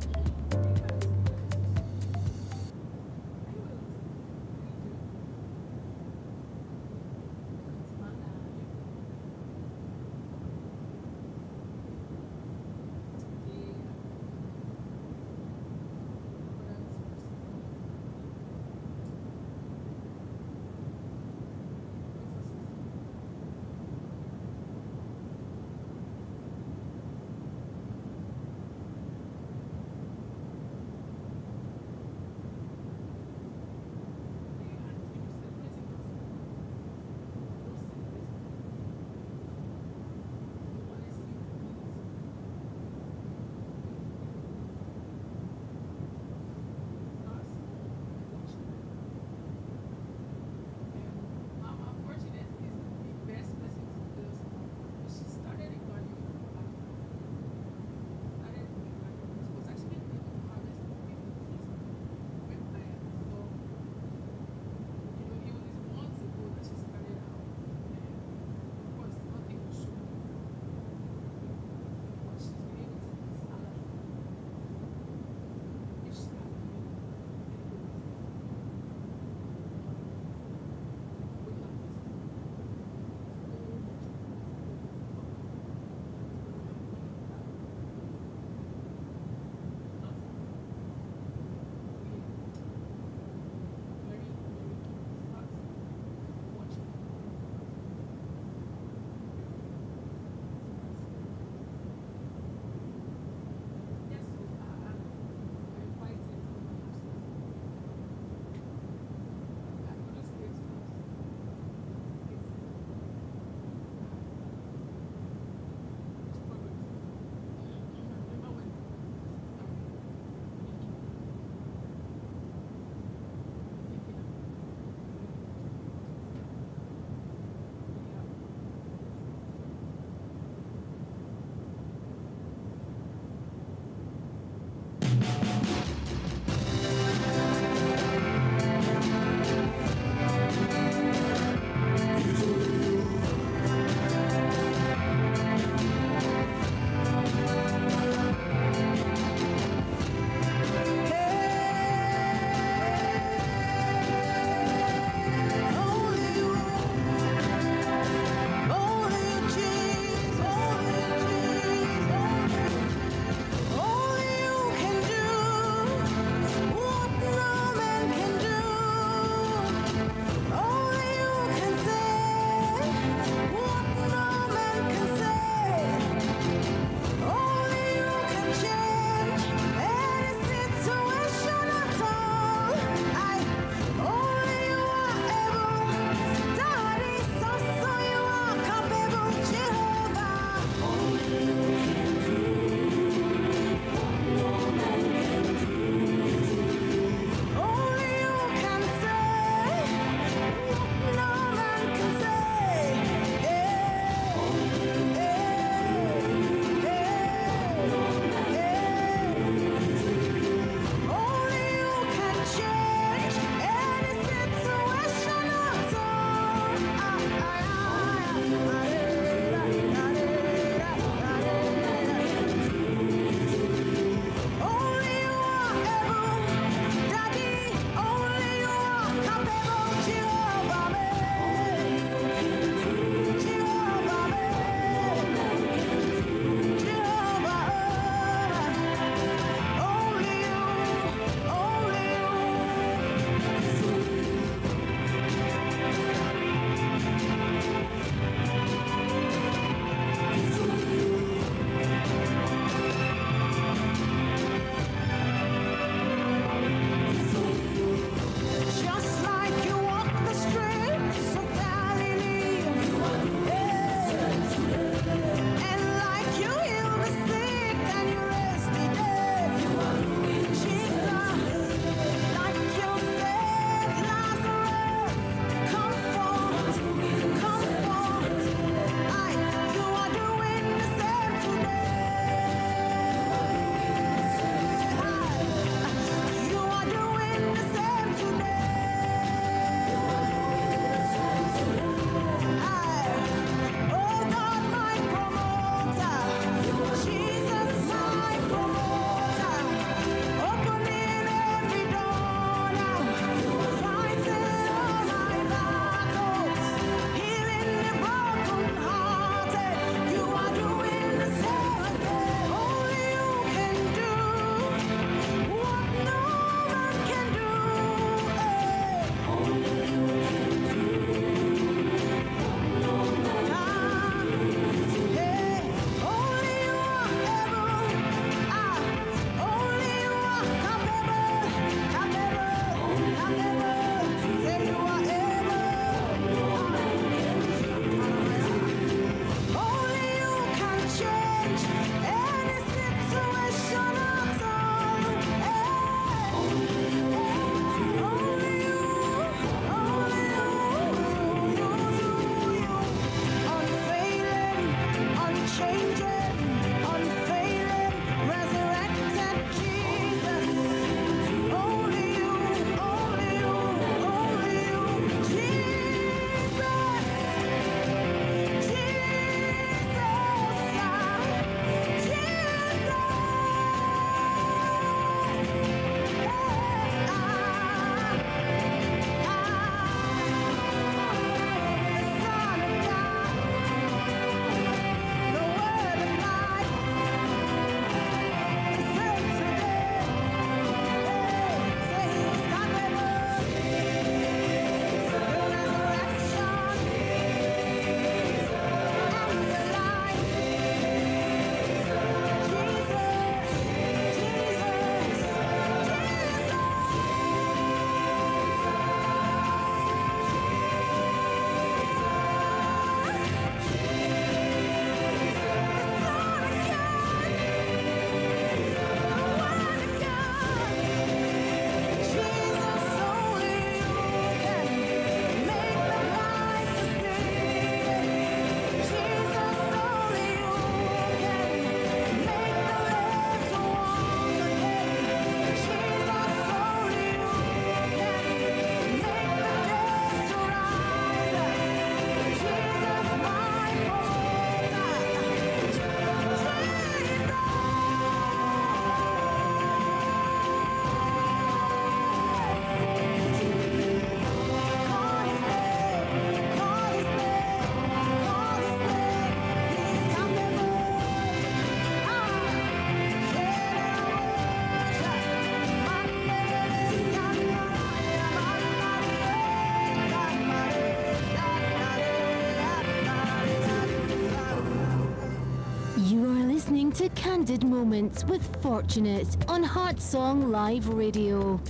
to Candid Moments with Fortunate on Heart Song Live Radio.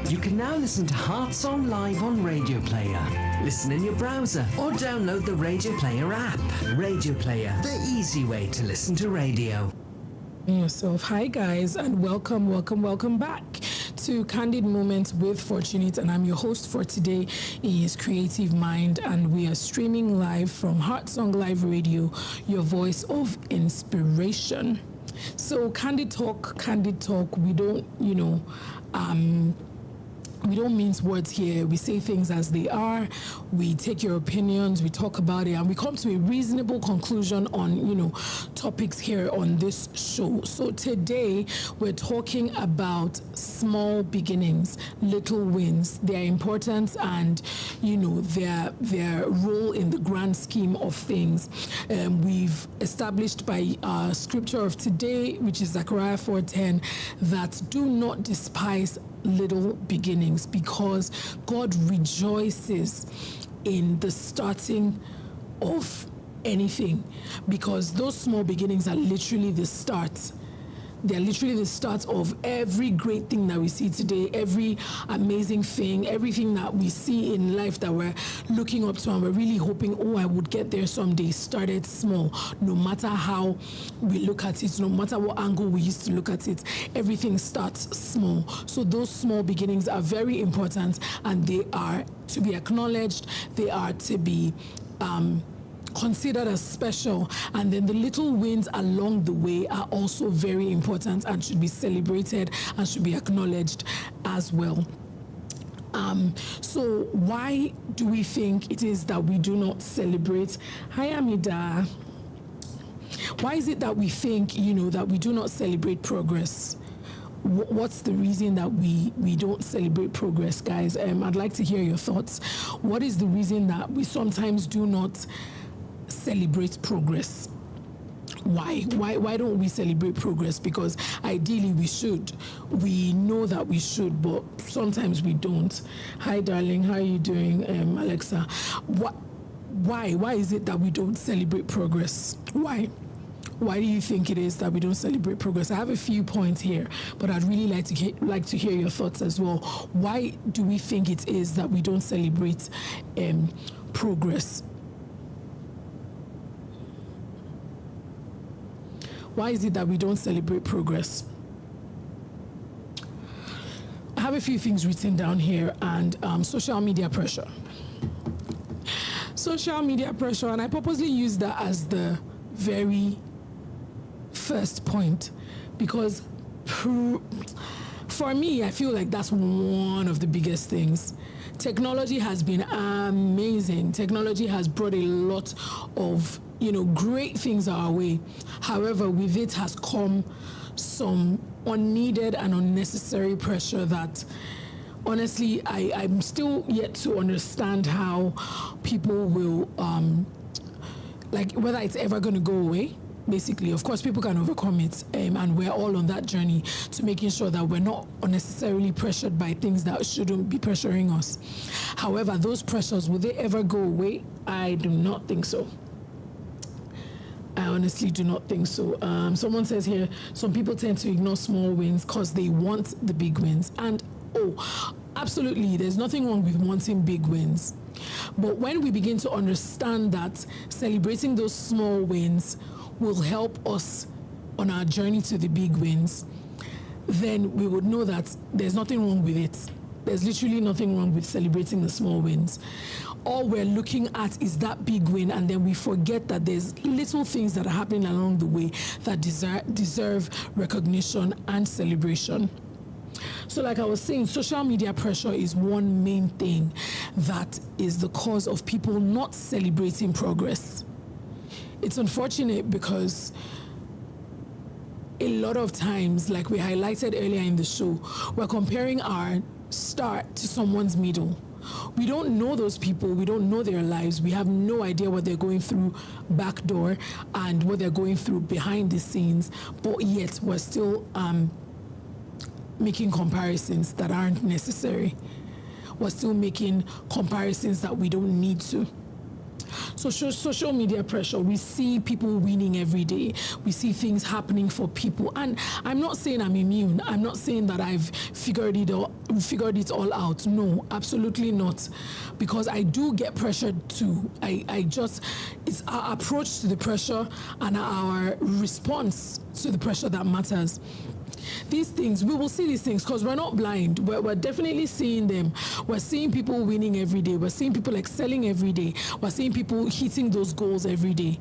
You can now listen to Heart Song Live on Radio Player. Listen in your browser or download the Radio Player app. Radio Player, the easy way to listen to radio. Yourself. Hi guys, and welcome back to Candid Moments with Fortunate, and I'm your host for today, Iyinscreativemind, and we are streaming live from Heart Song Live Radio, your voice of inspiration. So Candid Talk, we don't, we don't mince words here. We say things as they are. We take your opinions, we talk about it, and we come to a reasonable conclusion on, topics here on this show. So today we're talking about small beginnings, little wins, their importance, and their role in the grand scheme of things. We've established by scripture of today, which is Zechariah 4:10, that do not despise little beginnings, because God rejoices in the starting of anything, because those small beginnings are literally the start. They're literally the start of every great thing that we see today, every amazing thing, everything that we see in life that we're looking up to and we're really hoping, I would get there someday, started small. No matter how we look at it, no matter what angle we used to look at it, everything starts small. So those small beginnings are very important, and they are to be acknowledged. They are to be considered as special, and then the little wins along the way are also very important and should be celebrated and should be acknowledged as well. So why do we think it is that we do not celebrate? Hi Amida. Why is it that we think, that we do not celebrate progress? What's the reason that we don't celebrate progress, guys? I'd like to hear your thoughts. What is the reason that we sometimes do not celebrate progress? Why don't we celebrate progress? Because ideally we should. We know that we should, but sometimes we don't. Hi darling, how are you doing? Alexa, why is it that we don't celebrate progress? Why do you think it is that we don't celebrate progress? I have a few points here, but I'd really like to hear your thoughts as well. Why do we think it is that we don't celebrate progress? Why is it that we don't celebrate progress? I have a few things written down here, and social media pressure. Social media pressure, and I purposely use that as the very first point, because for me, I feel like that's one of the biggest things. Technology has been amazing. Technology has brought a lot of great things our way. However, with it has come some unneeded and unnecessary pressure that, honestly, I'm still yet to understand how people will, whether it's ever going to go away. Basically, of course, people can overcome it, and we're all on that journey to making sure that we're not unnecessarily pressured by things that shouldn't be pressuring us. However, those pressures, will they ever go away? I do not think so. I honestly do not think so. Someone says here, some people tend to ignore small wins because they want the big wins. And absolutely, there's nothing wrong with wanting big wins. But when we begin to understand that celebrating those small wins will help us on our journey to the big wins, then we would know that there's nothing wrong with it. There's literally nothing wrong with celebrating the small wins. All we're looking at is that big win, and then we forget that there's little things that are happening along the way that deserve recognition and celebration. So like I was saying, social media pressure is one main thing that is the cause of people not celebrating progress. It's unfortunate because a lot of times, like we highlighted earlier in the show, we're comparing our start to someone's middle. We don't know those people. We don't know their lives. We have no idea what they're going through back door and what they're going through behind the scenes, but yet we're still making comparisons that aren't necessary. We're still making comparisons that we don't need to. Social media pressure. We see people winning every day. We see things happening for people. And I'm not saying I'm immune. I'm not saying that I've figured it all out. No, absolutely not. Because I do get pressured too. It's our approach to the pressure and our response to the pressure that matters. These things, we will see these things because we're not blind. We're definitely seeing them. We're seeing people winning every day. We're seeing people excelling every day. We're seeing people hitting those goals every day.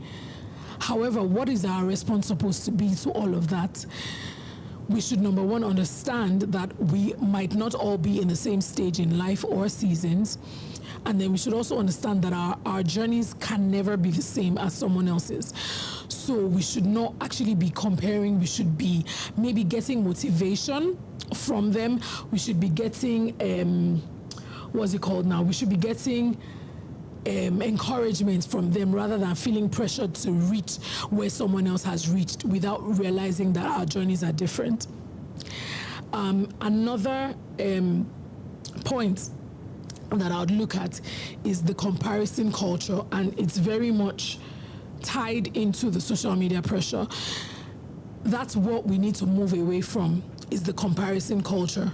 However, what is our response supposed to be to all of that? We should, number one, understand that we might not all be in the same stage in life or seasons. And then we should also understand that our journeys can never be the same as someone else's. So we should not actually be comparing. We should be maybe getting motivation from them. We should be getting, what's it called now? We should be getting encouragement from them rather than feeling pressured to reach where someone else has reached without realizing that our journeys are different. Another point that I would look at is the comparison culture, and it's very much tied into the social media pressure. That's what we need to move away from, is the comparison culture.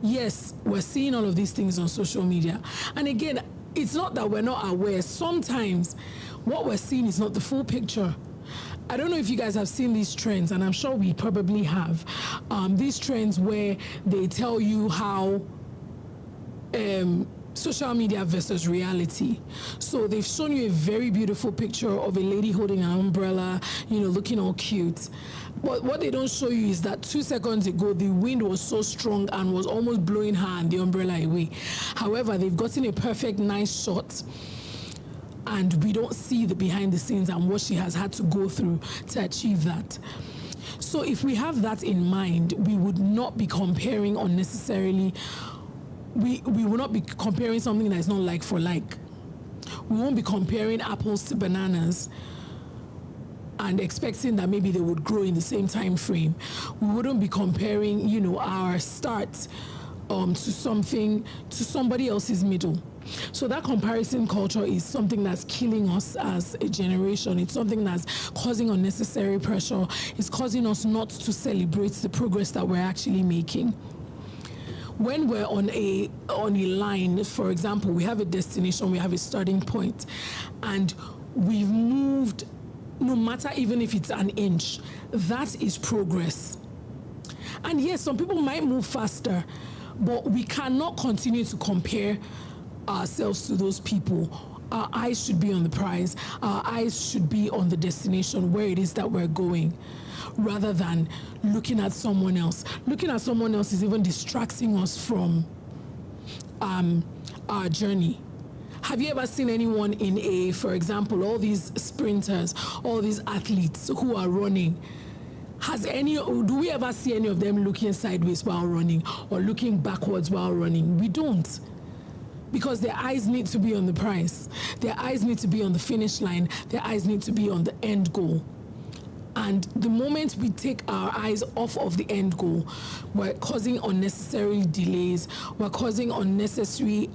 Yes, we're seeing all of these things on social media. And again, it's not that we're not aware. Sometimes what we're seeing is not the full picture. I don't know if you guys have seen these trends, and I'm sure we probably have. These trends where they tell you how social media versus reality. So they've shown you a very beautiful picture of a lady holding an umbrella, looking all cute. But what they don't show you is that 2 seconds ago, the wind was so strong and was almost blowing her and the umbrella away. However, they've gotten a perfect, nice shot, and we don't see the behind the scenes and what she has had to go through to achieve that. So if we have that in mind, we would not be comparing unnecessarily. We will not be comparing something that is not like for like. We won't be comparing apples to bananas and expecting that maybe they would grow in the same time frame. We wouldn't be comparing, our start to somebody else's middle. So that comparison culture is something that's killing us as a generation. It's something that's causing unnecessary pressure. It's causing us not to celebrate the progress that we're actually making. When we're on a line, for example, we have a destination, we have a starting point, and we've moved, no matter even if it's an inch, that is progress. And yes, some people might move faster, but we cannot continue to compare ourselves to those people. Our eyes should be on the prize. Our eyes should be on the destination, where it is that we're going, rather than looking at someone else. Looking at someone else is even distracting us from our journey. Have you ever seen anyone for example, all these sprinters, all these athletes who are running? Do we ever see any of them looking sideways while running or looking backwards while running? We don't. Because their eyes need to be on the prize. Their eyes need to be on the finish line. Their eyes need to be on the end goal. And the moment we take our eyes off of the end goal, we're causing unnecessary delays. We're causing unnecessary,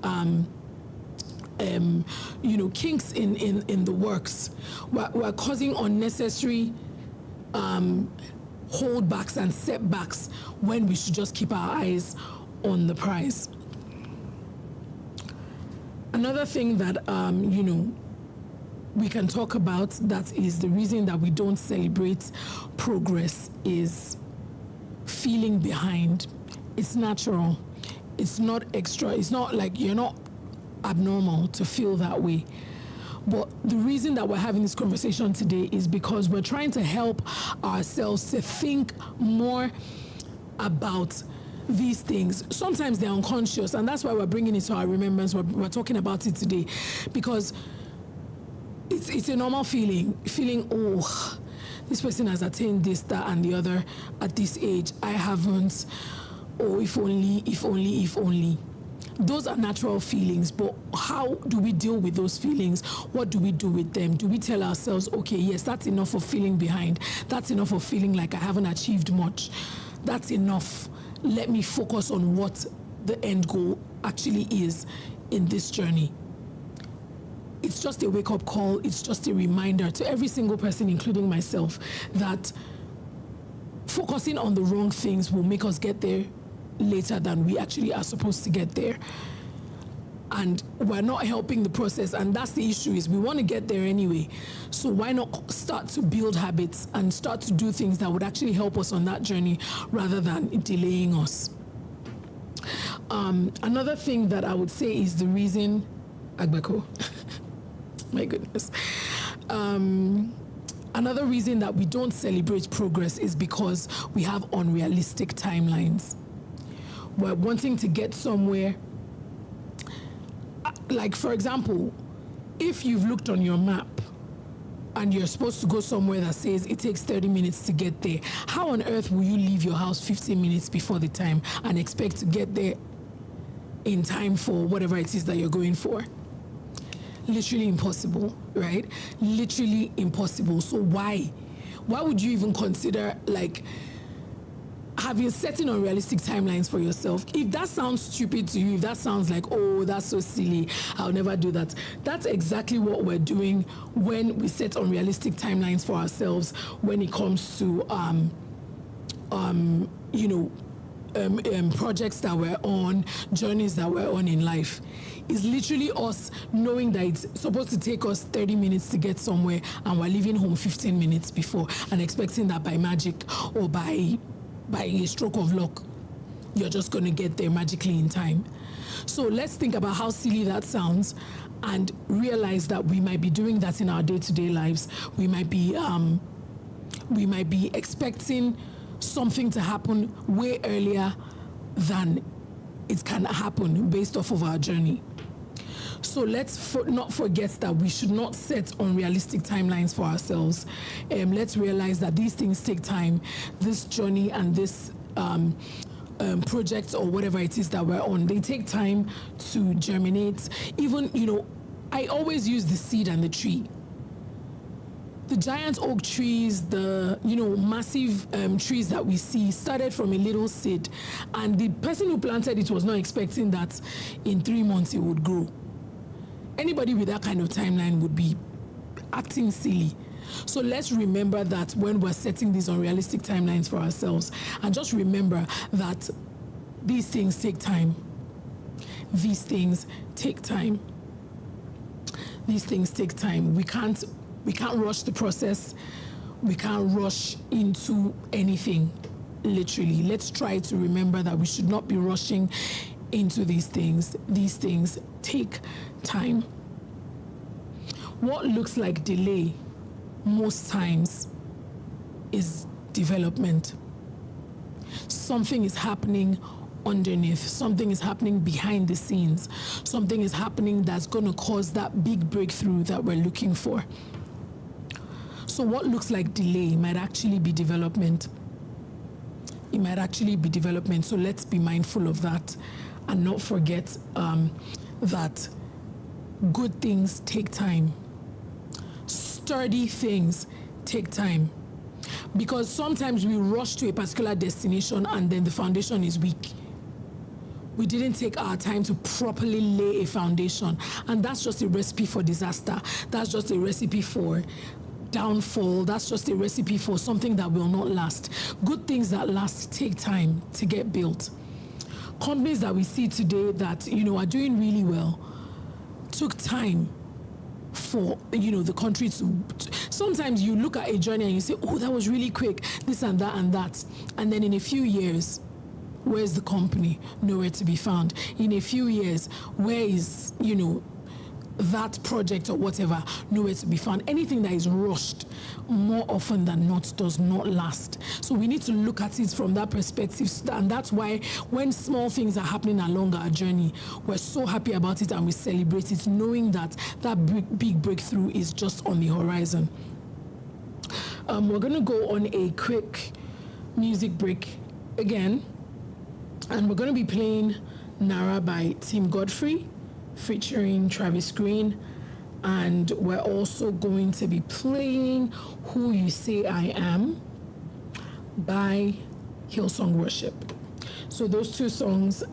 kinks in the works. We're causing unnecessary holdbacks and setbacks when we should just keep our eyes on the prize. Another thing that, we can talk about that is the reason that we don't celebrate progress is feeling behind. It's natural. It's not extra. It's not like you're not abnormal to feel that way. But the reason that we're having this conversation today is because we're trying to help ourselves to think more about these things. Sometimes they're unconscious, and that's why we're bringing it to our remembrance. We're talking about it today, because it's a normal feeling, oh, this person has attained this, that, and the other at this age. I haven't. Oh, if only. Those are natural feelings, but how do we deal with those feelings? What do we do with them? Do we tell ourselves, okay, yes, that's enough of feeling behind. That's enough of feeling like I haven't achieved much. That's enough. Let me focus on what the end goal actually is in this journey. it's just a wake-up call. It's just a reminder to every single person, including myself, that focusing on the wrong things will make us get there later than we actually are supposed to get there. And we're not helping the process, and that's the issue, is we want to get there anyway. So why not start to build habits and start to do things that would actually help us on that journey rather than delaying us. Another thing that I would say is the reason, Agbako, my goodness. Another reason that we don't celebrate progress is because we have unrealistic timelines. We're wanting to get somewhere. Like, for example, if you've looked on your map and you're supposed to go somewhere that says it takes 30 minutes to get there, how on earth will you leave your house 15 minutes before the time and expect to get there in time for whatever it is that you're going for? Literally impossible, right? Literally impossible. So why would you even consider like setting unrealistic timelines for yourself? If that sounds stupid to you, if that sounds like, oh, that's so silly, I'll never do that, that's exactly what we're doing when we set unrealistic timelines for ourselves when it comes to projects that we're on, journeys that we're on in life. It's literally us knowing that it's supposed to take us 30 minutes to get somewhere and we're leaving home 15 minutes before and expecting that by magic or by a stroke of luck, you're just going to get there magically in time. So let's think about how silly that sounds and realize that we might be doing that in our day-to-day lives. We might be expecting something to happen way earlier than it can happen based off of our journey. So let's not forget that we should not set unrealistic timelines for ourselves. Let's realize that these things take time. This journey and this project or whatever it is that we're on, they take time to germinate. Even, I always use the seed and the tree. The giant oak trees, the massive trees that we see started from a little seed, and the person who planted it was not expecting that in 3 months it would grow. Anybody with that kind of timeline would be acting silly. So let's remember that when we're setting these unrealistic timelines for ourselves, and just remember that these things take time. These things take time. These things take time. We can't rush the process. We can't rush into anything, literally. Let's try to remember that we should not be rushing into these things. These things take time. What looks like delay most times is development. Something is happening underneath. Something is happening behind the scenes. Something is happening that's going to cause that big breakthrough that we're looking for. So what looks like delay might actually be development. It might actually be development. So let's be mindful of that and not forget that good things take time. Sturdy things take time. Because sometimes we rush to a particular destination and then the foundation is weak. We didn't take our time to properly lay a foundation. And that's just a recipe for disaster. That's just a recipe for downfall. That's just a recipe for something that will not last. Good things that last take time to get built. Companies that we see today that, are doing really well took time for, the country to. Sometimes you look at a journey and you say, oh, that was really quick, this and that and that. And then in a few years, where's the company? Nowhere to be found. In a few years, where is, that project or whatever? Nowhere to be found. Anything that is rushed, more often than not, does not last. So we need to look at it from that perspective. And that's why when small things are happening along our journey, we're so happy about it and we celebrate it, knowing that big breakthrough is just on the horizon. We're going to go on a quick music break again. And we're going to be playing Nara by Tim Godfrey, featuring Travis Green. And we're also going to be playing Who You Say I Am by Hillsong Worship. So those two songs,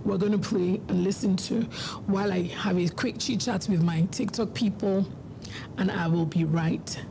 we're going to play and listen to while I have a quick chit chat with my TikTok people, and I will be right.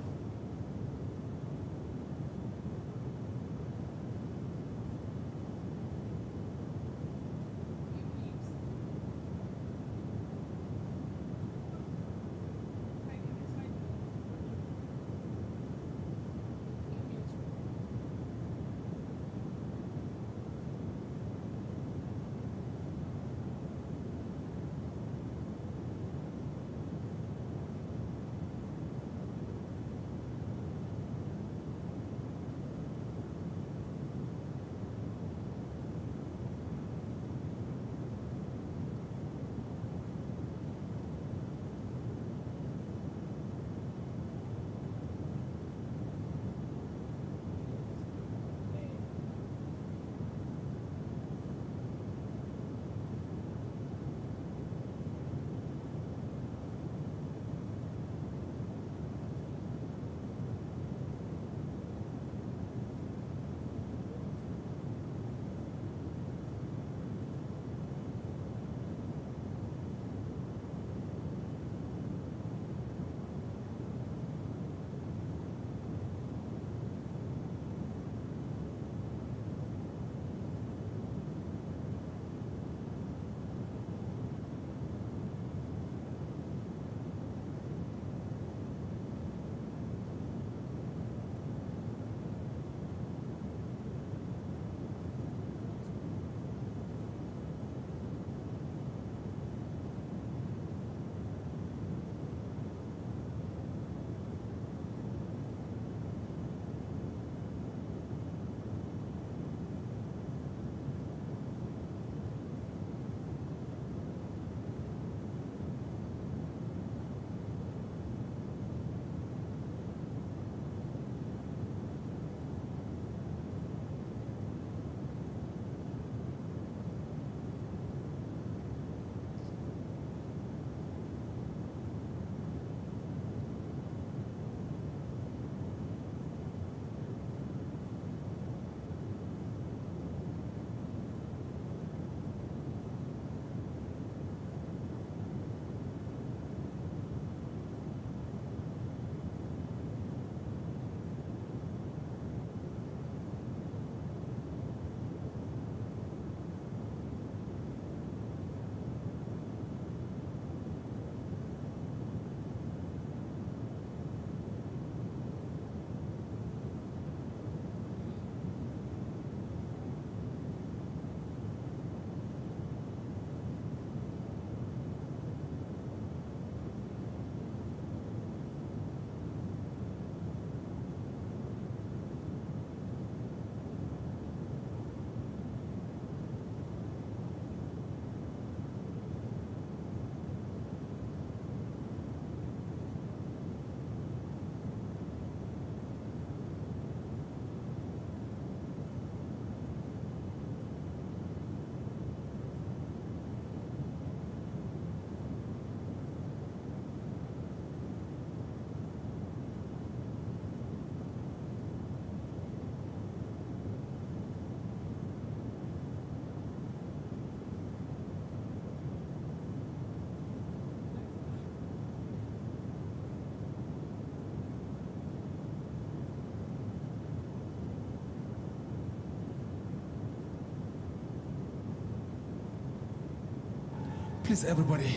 Please, everybody,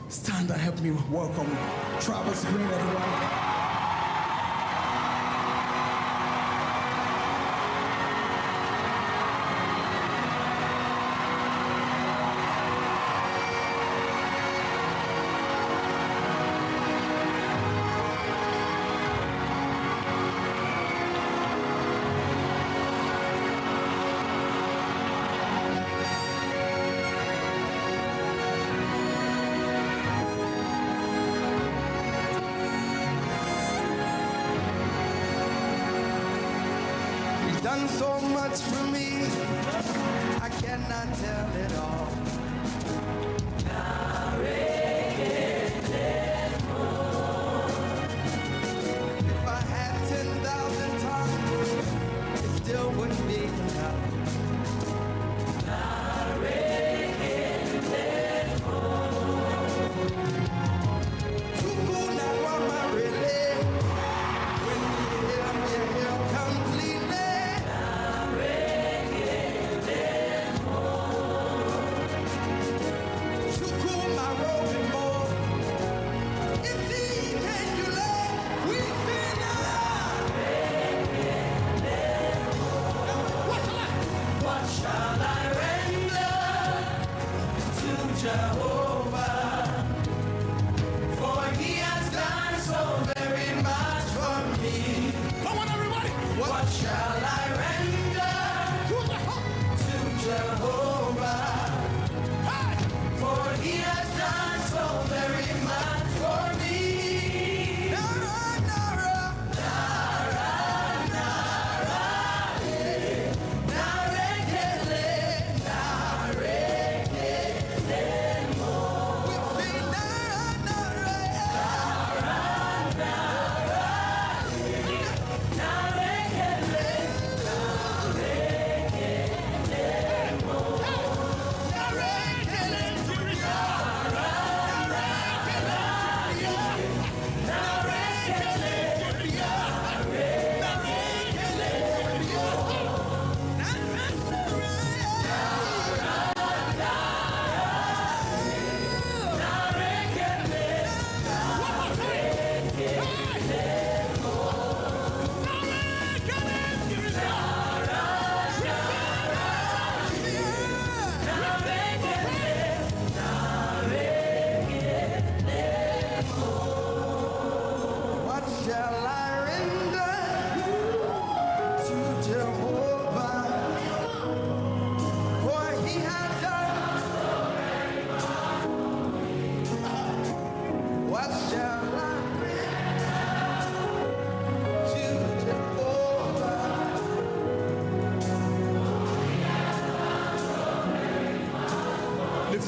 stand and help me welcome Travis Green, everyone. Done so much for me, I cannot tell it all. If I had 10,000 tongues, it still wouldn't be enough.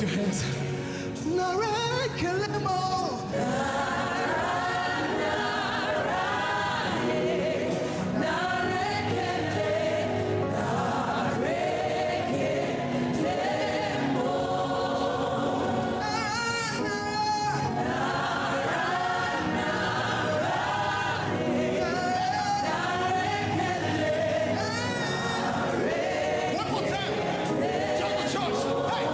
lift your hands. One more time. Tell the church. Hey.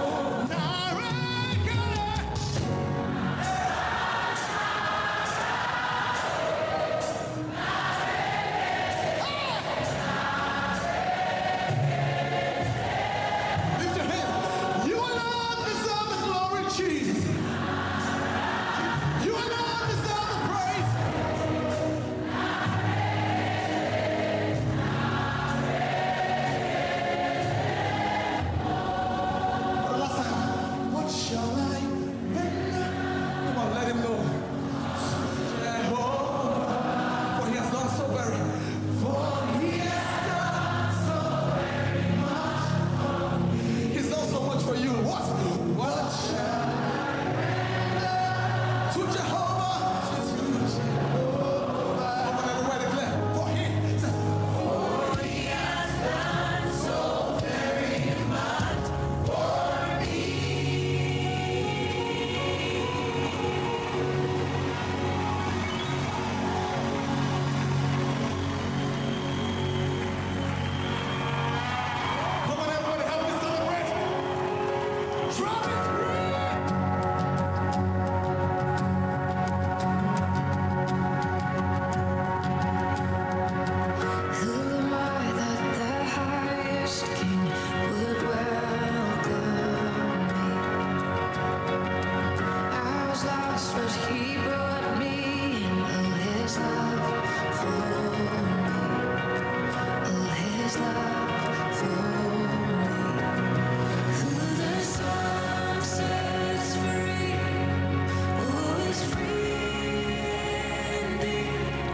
Lift your hand. You alone deserve the glory, Jesus. You alone deserve the praise. For the last time, what shall I render? Come on, let him know. Jehovah, for he has done so very. For he has done so very much. He's done so much for you. What shall to Jehovah? To Jehovah. Come on, everybody declare. For he has done so very much for me. Come on, everybody, help me celebrate. Trumpets breathe. Who am I that the highest king would welcome me? I was lost, but he brought me in. Oh, his love for me. Oh, his love for me. Who the Son sets free, who is free indeed.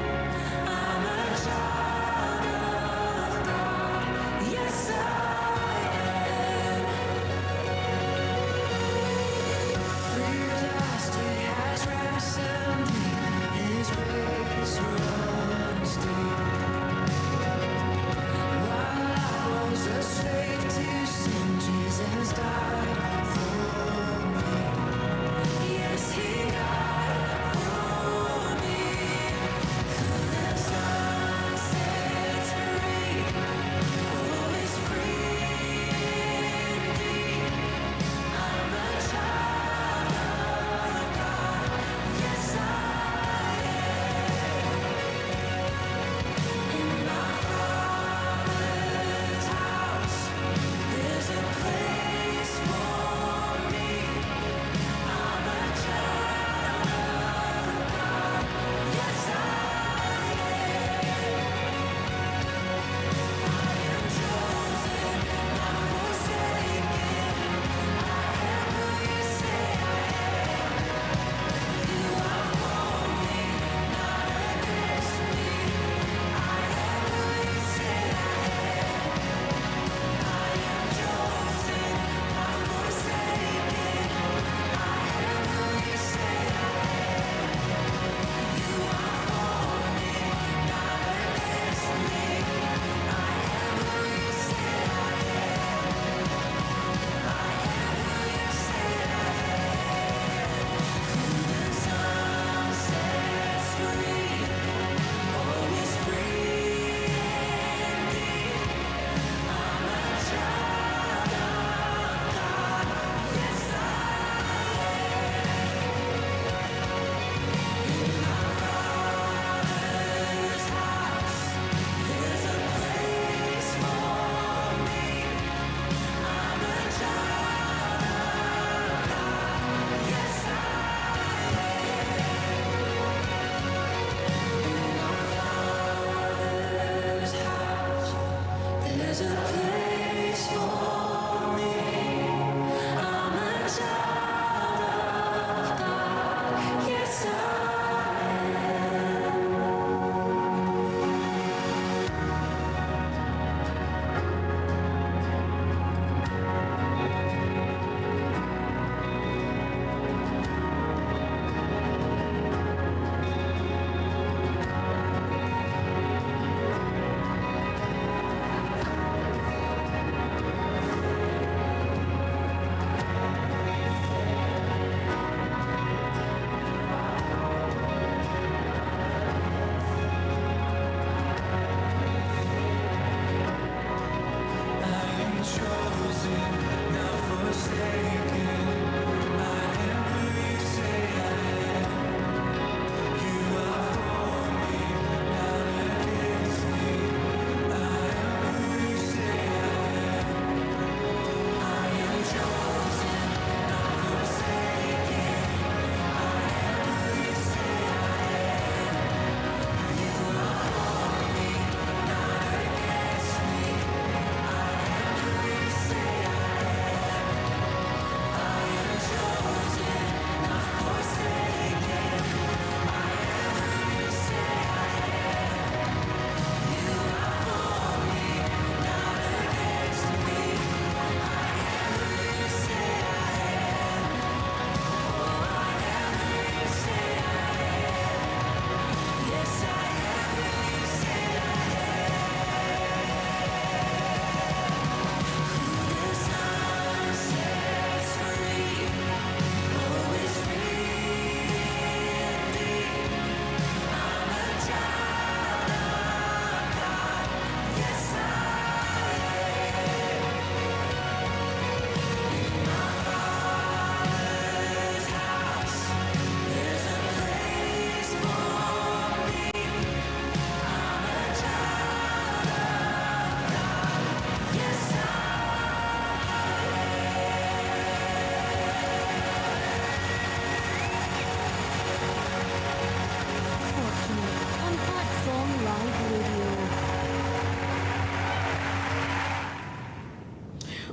I'm a child of God. Yes, I am. Free at last, He has ransomed me. His grace runs deep. While I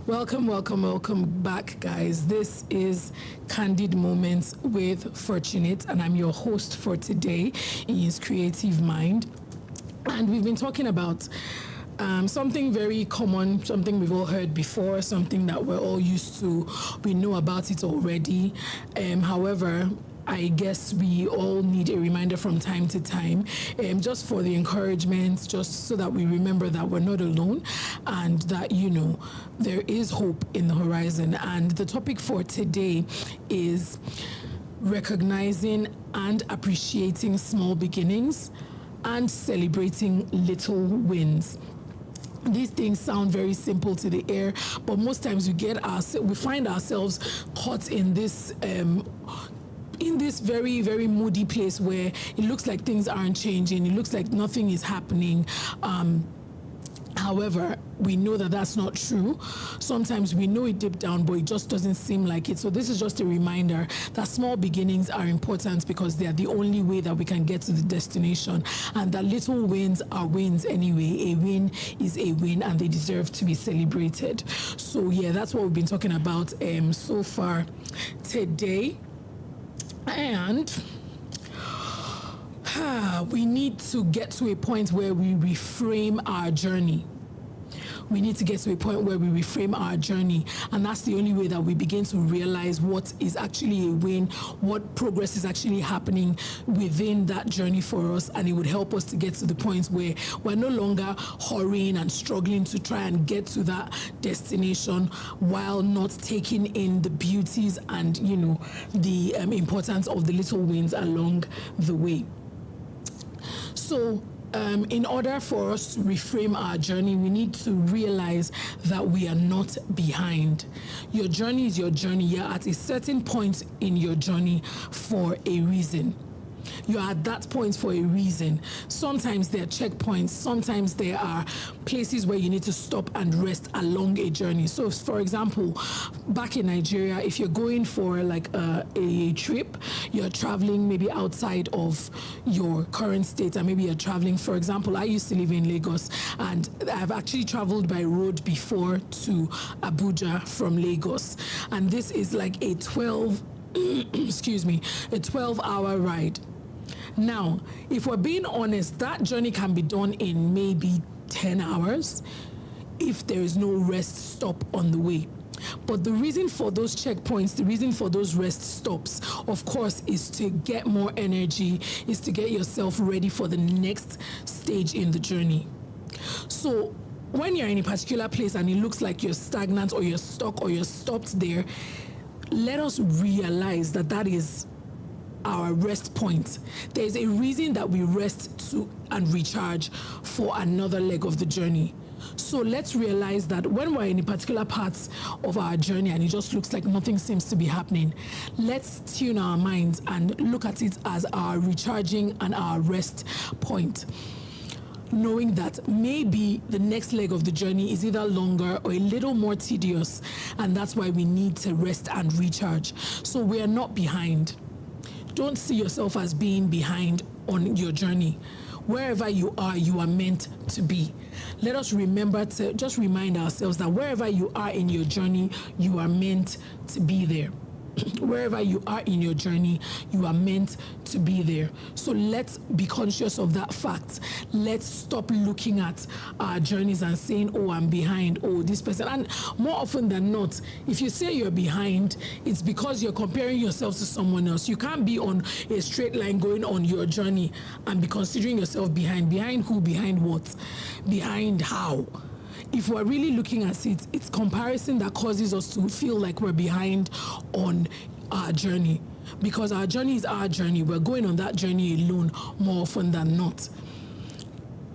Welcome back, guys. This is Candid Moments with Fortunate, and I'm your host for today, Iyinscreativemind. And we've been talking about something very common, something we've all heard before, something that we're all used to. We know about it already. However, I guess we all need a reminder from time to time, just for the encouragement, just so that we remember that we're not alone and that, there is hope in the horizon. And the topic for today is recognizing and appreciating small beginnings and celebrating little wins. These things sound very simple to the ear, but most times we find ourselves caught in this very, very moody place where it looks like things aren't changing. It looks like nothing is happening. However, we know that that's not true. Sometimes we know it dipped down, but it just doesn't seem like it. So this is just a reminder that small beginnings are important because they are the only way that we can get to the destination, and that little wins are wins anyway. A win is a win, and they deserve to be celebrated. So yeah, that's what we've been talking about so far today. And we need to get to a point where we reframe our journey. We need to get to a point where we reframe our journey, and that's the only way that we begin to realize what is actually a win, what progress is actually happening within that journey for us, and it would help us to get to the point where we're no longer hurrying and struggling to try and get to that destination while not taking in the beauties and the importance of the little wins along the way. So in order for us to reframe our journey, we need to realize that we are not behind. Your journey is your journey. You're at a certain point in your journey for a reason. You're at that point for a reason. Sometimes there are checkpoints. Sometimes there are places where you need to stop and rest along a journey. So, for example, back in Nigeria, if you're going for like a trip, you're traveling maybe outside of your current state, and maybe you're traveling, for example, I used to live in Lagos, and I've actually traveled by road before to Abuja from Lagos. And this is like a 12-hour ride. Now, if we're being honest, that journey can be done in maybe 10 hours if there is no rest stop on the way. But the reason for those checkpoints, the reason for those rest stops, of course, is to get more energy, is to get yourself ready for the next stage in the journey. So when you're in a particular place and it looks like you're stagnant or you're stuck or you're stopped there, let us realize that that is our rest point. There's a reason that we rest to and recharge for another leg of the journey. So let's realize that when we're in a particular part of our journey and it just looks like nothing seems to be happening, let's tune our minds and look at it as our recharging and our rest point, knowing that maybe the next leg of the journey is either longer or a little more tedious, and that's why we need to rest and recharge. So we are not behind. Don't see yourself as being behind on your journey. Wherever you are meant to be. Let us remember to just remind ourselves that wherever you are in your journey, you are meant to be there. Wherever you are in your journey, you are meant to be there. So let's be conscious of that fact. Let's stop looking at our journeys and saying, oh, I'm behind, oh, this person. And more often than not, if you say you're behind, it's because you're comparing yourself to someone else. You can't be on a straight line going on your journey and be considering yourself behind. Behind who? Behind what? Behind how? If we're really looking at it, it's comparison that causes us to feel like we're behind on our journey. Because our journey is our journey. We're going on that journey alone more often than not.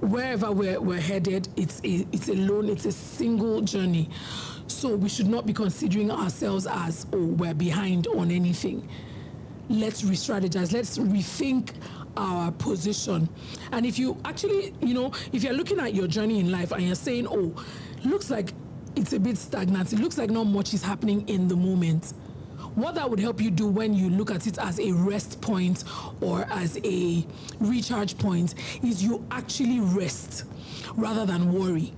Wherever we're headed, it's alone, it's a single journey. So we should not be considering ourselves as, oh, we're behind on anything. Let's re-strategize. Let's rethink our position. And if you actually, if you're looking at your journey in life and you're saying, oh, looks like it's a bit stagnant, it looks like not much is happening in the moment, what that would help you do when you look at it as a rest point or as a recharge point is you actually rest rather than worry.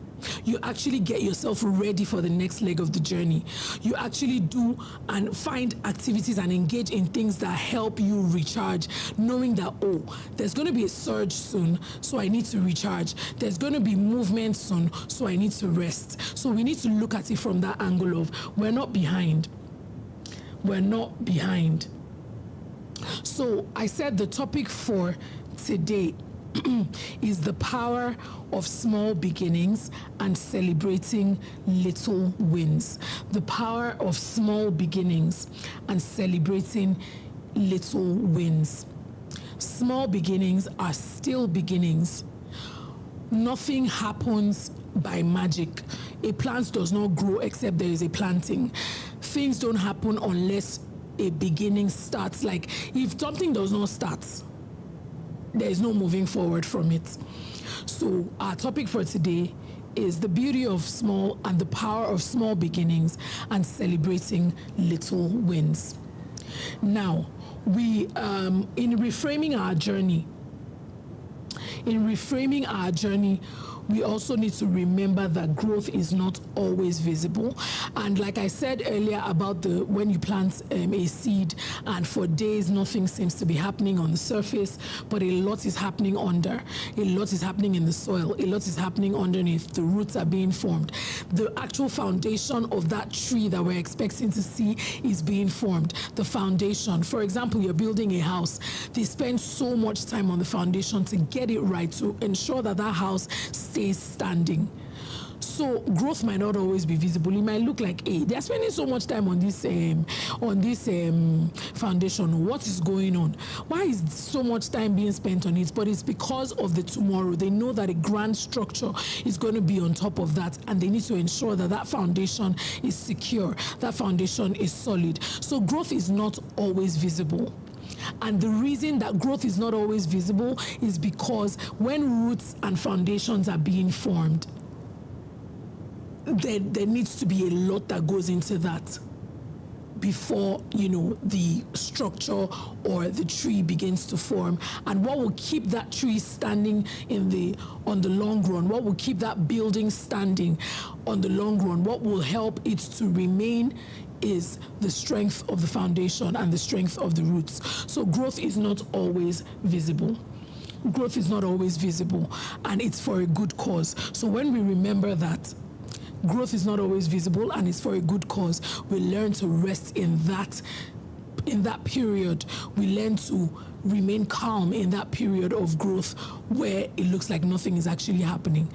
You actually get yourself ready for the next leg of the journey. You actually do and find activities and engage in things that help you recharge, knowing that, oh, there's going to be a surge soon, so I need to recharge. There's going to be movement soon, so I need to rest. So we need to look at it from that angle of we're not behind. We're not behind. So I said the topic for today is the power of small beginnings and celebrating little wins. The power of small beginnings and celebrating little wins. Small beginnings are still beginnings. Nothing happens by magic. A plant does not grow except there is a planting. Things don't happen unless a beginning starts. Like if something does not start, there is no moving forward from it. So our topic for today is the beauty of small and the power of small beginnings and celebrating little wins. Now, in reframing our journey, we also need to remember that growth is not always visible. And like I said earlier about when you plant a seed and for days nothing seems to be happening on the surface, but a lot is happening under. A lot is happening in the soil. A lot is happening underneath. The roots are being formed. The actual foundation of that tree that we're expecting to see is being formed. The foundation. For example, you're building a house. They spend so much time on the foundation to get it right, to ensure that that house stays standing. So growth might not always be visible. It might look like, hey, they're spending so much time on this foundation. What is going on? Why is so much time being spent on it? But it's because of the tomorrow. They know that a grand structure is going to be on top of that, and they need to ensure that that foundation is secure, that foundation is solid. So growth is not always visible. And the reason that growth is not always visible is because when roots and foundations are being formed, there needs to be a lot that goes into that before, the structure or the tree begins to form. And what will keep that tree standing on the long run, what will keep that building standing on the long run, what will help it to remain is the strength of the foundation and the strength of the roots. So growth is not always visible. Growth is not always visible, and it's for a good cause. So when we remember that growth is not always visible and it's for a good cause, we learn to rest in that period. We learn to remain calm in that period of growth where it looks like nothing is actually happening.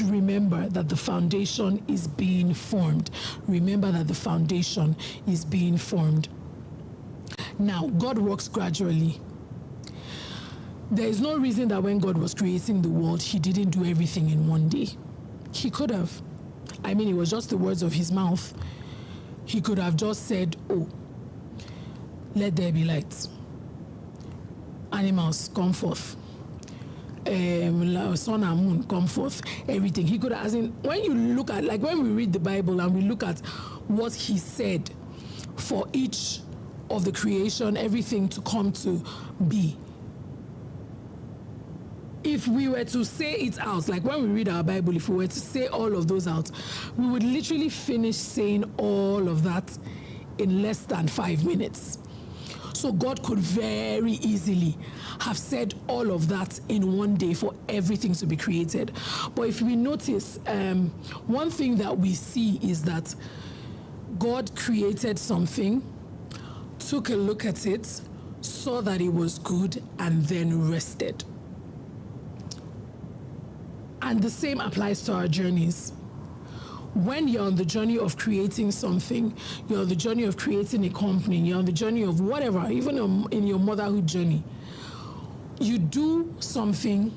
Remember that the foundation is being formed. Remember that the foundation is being formed. Now, God works gradually. There is no reason that when God was creating the world, he didn't do everything in one day. He could have. I mean, it was just the words of his mouth. He could have just said, oh, let there be light. Animals, come forth. Sun and moon, come forth. Everything. He could have, when you look at, like when we read the Bible and we look at what he said for each of the creation, everything to come to be. If we were to say it out, like when we read our Bible, if we were to say all of those out, we would literally finish saying all of that in less than 5 minutes. So God could very easily have said all of that in one day for everything to be created. But if we notice, one thing that we see is that God created something, took a look at it, saw that it was good, and then rested. And the same applies to our journeys. When you're on the journey of creating something, you're on the journey of creating a company, you're on the journey of whatever, even in your motherhood journey, you do something,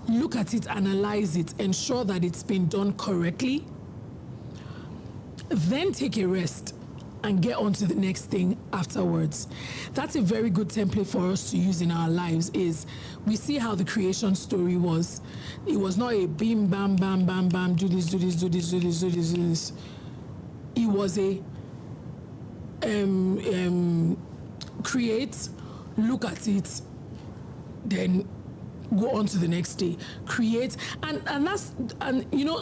look at it, analyze it, ensure that it's been done correctly, then take a rest and get on to the next thing afterwards. That's a very good template for us to use in our lives. Is we see how the creation story was. It was not a bim, bam, bam, bam, bam, do this, do this, do this, do this, do this, do this. It was a create, look at it, then go on to the next day, create, and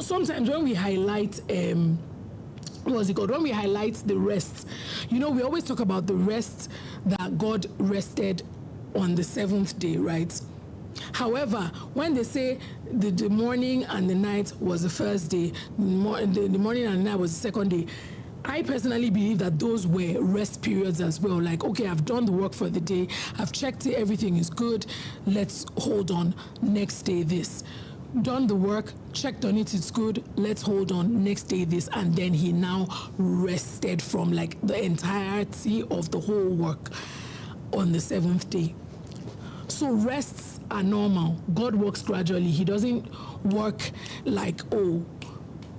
sometimes when we highlight when we highlight the rest, we always talk about the rest that God rested on the seventh day, right? However, when they say the morning and the night was the first day, the morning and the night was the second day, I personally believe that those were rest periods as well. Like, okay, I've done the work for the day, I've checked it, everything is good, let's hold on, next day this. Done the work, checked on it, it's good, let's hold on, next day this. And then he now rested from like the entirety of the whole work on the seventh day. So rests are normal. God works gradually. He doesn't work like,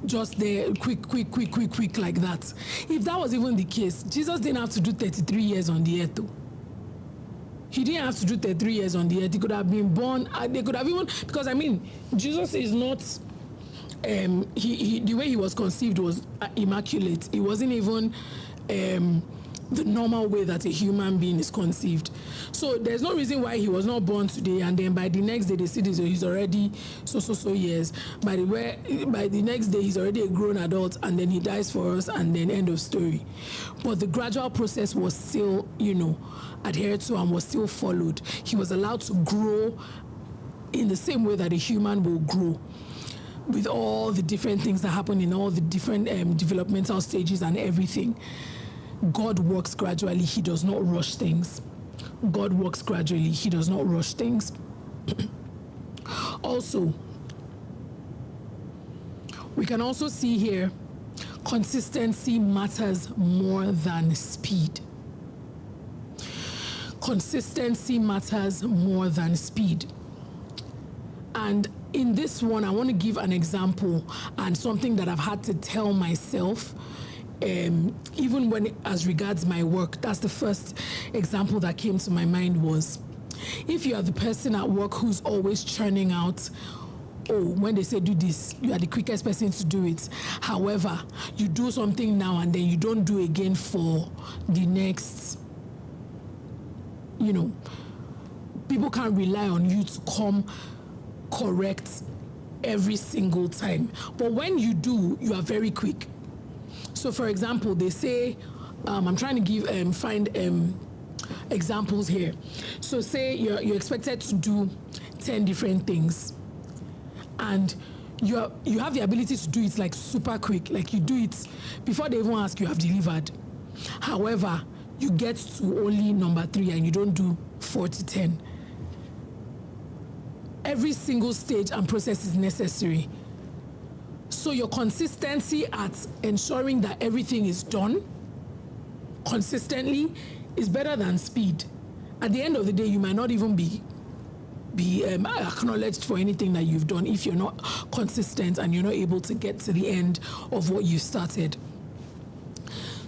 just there, quick like that. If that was even the case, Jesus didn't have to do 33 years on the earth though. He didn't have to do 33 years on the earth. He could have been born, they could have even, because Jesus is not, the way he was conceived was immaculate. It wasn't even the normal way that a human being is conceived. So there's no reason why he was not born today and then by the next day they see this, he's already so years. By the next day he's already a grown adult and then he dies for us and then end of story. But the gradual process was still, adhered to and was still followed. He was allowed to grow in the same way that a human will grow, with all the different things that happen in all the different developmental stages and everything. God works gradually. He does not rush things. God works gradually. He does not rush things. Also, we can also see here, consistency matters more than speed. Consistency matters more than speed. And in this one, I want to give an example and something that I've had to tell myself, even when as regards my work. That's the first example that came to my mind was, if you are the person at work who's always churning out, when they say do this, you are the quickest person to do it. However, you do something now and then you don't do again for the next, people can't rely on you to come correct every single time. But when you do, you are very quick. So for example, they say, I'm trying to find examples here. So say you're expected to do 10 different things and you have the ability to do it like super quick, like you do it before they even ask, you have delivered. However, you get to only number 3 and you don't do 4 to 10. Every single stage and process is necessary. So your consistency at ensuring that everything is done consistently is better than speed. At the end of the day, you might not even be acknowledged for anything that you've done if you're not consistent and you're not able to get to the end of what you started.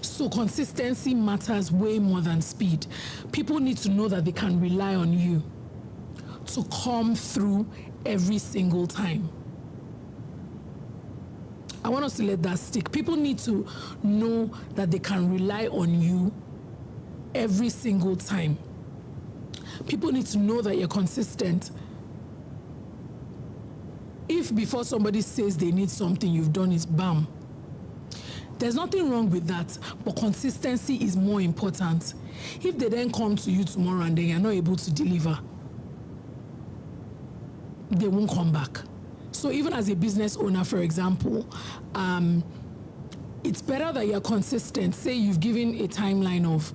So consistency matters way more than speed. People need to know that they can rely on you to come through every single time. I want us to let that stick. People need to know that they can rely on you every single time. People need to know that you're consistent. If before somebody says they need something, you've done it, bam. There's nothing wrong with that, but consistency is more important. If they then come to you tomorrow and then you're not able to deliver, they won't come back. So even as a business owner, for example, it's better that you're consistent. Say you've given a timeline of,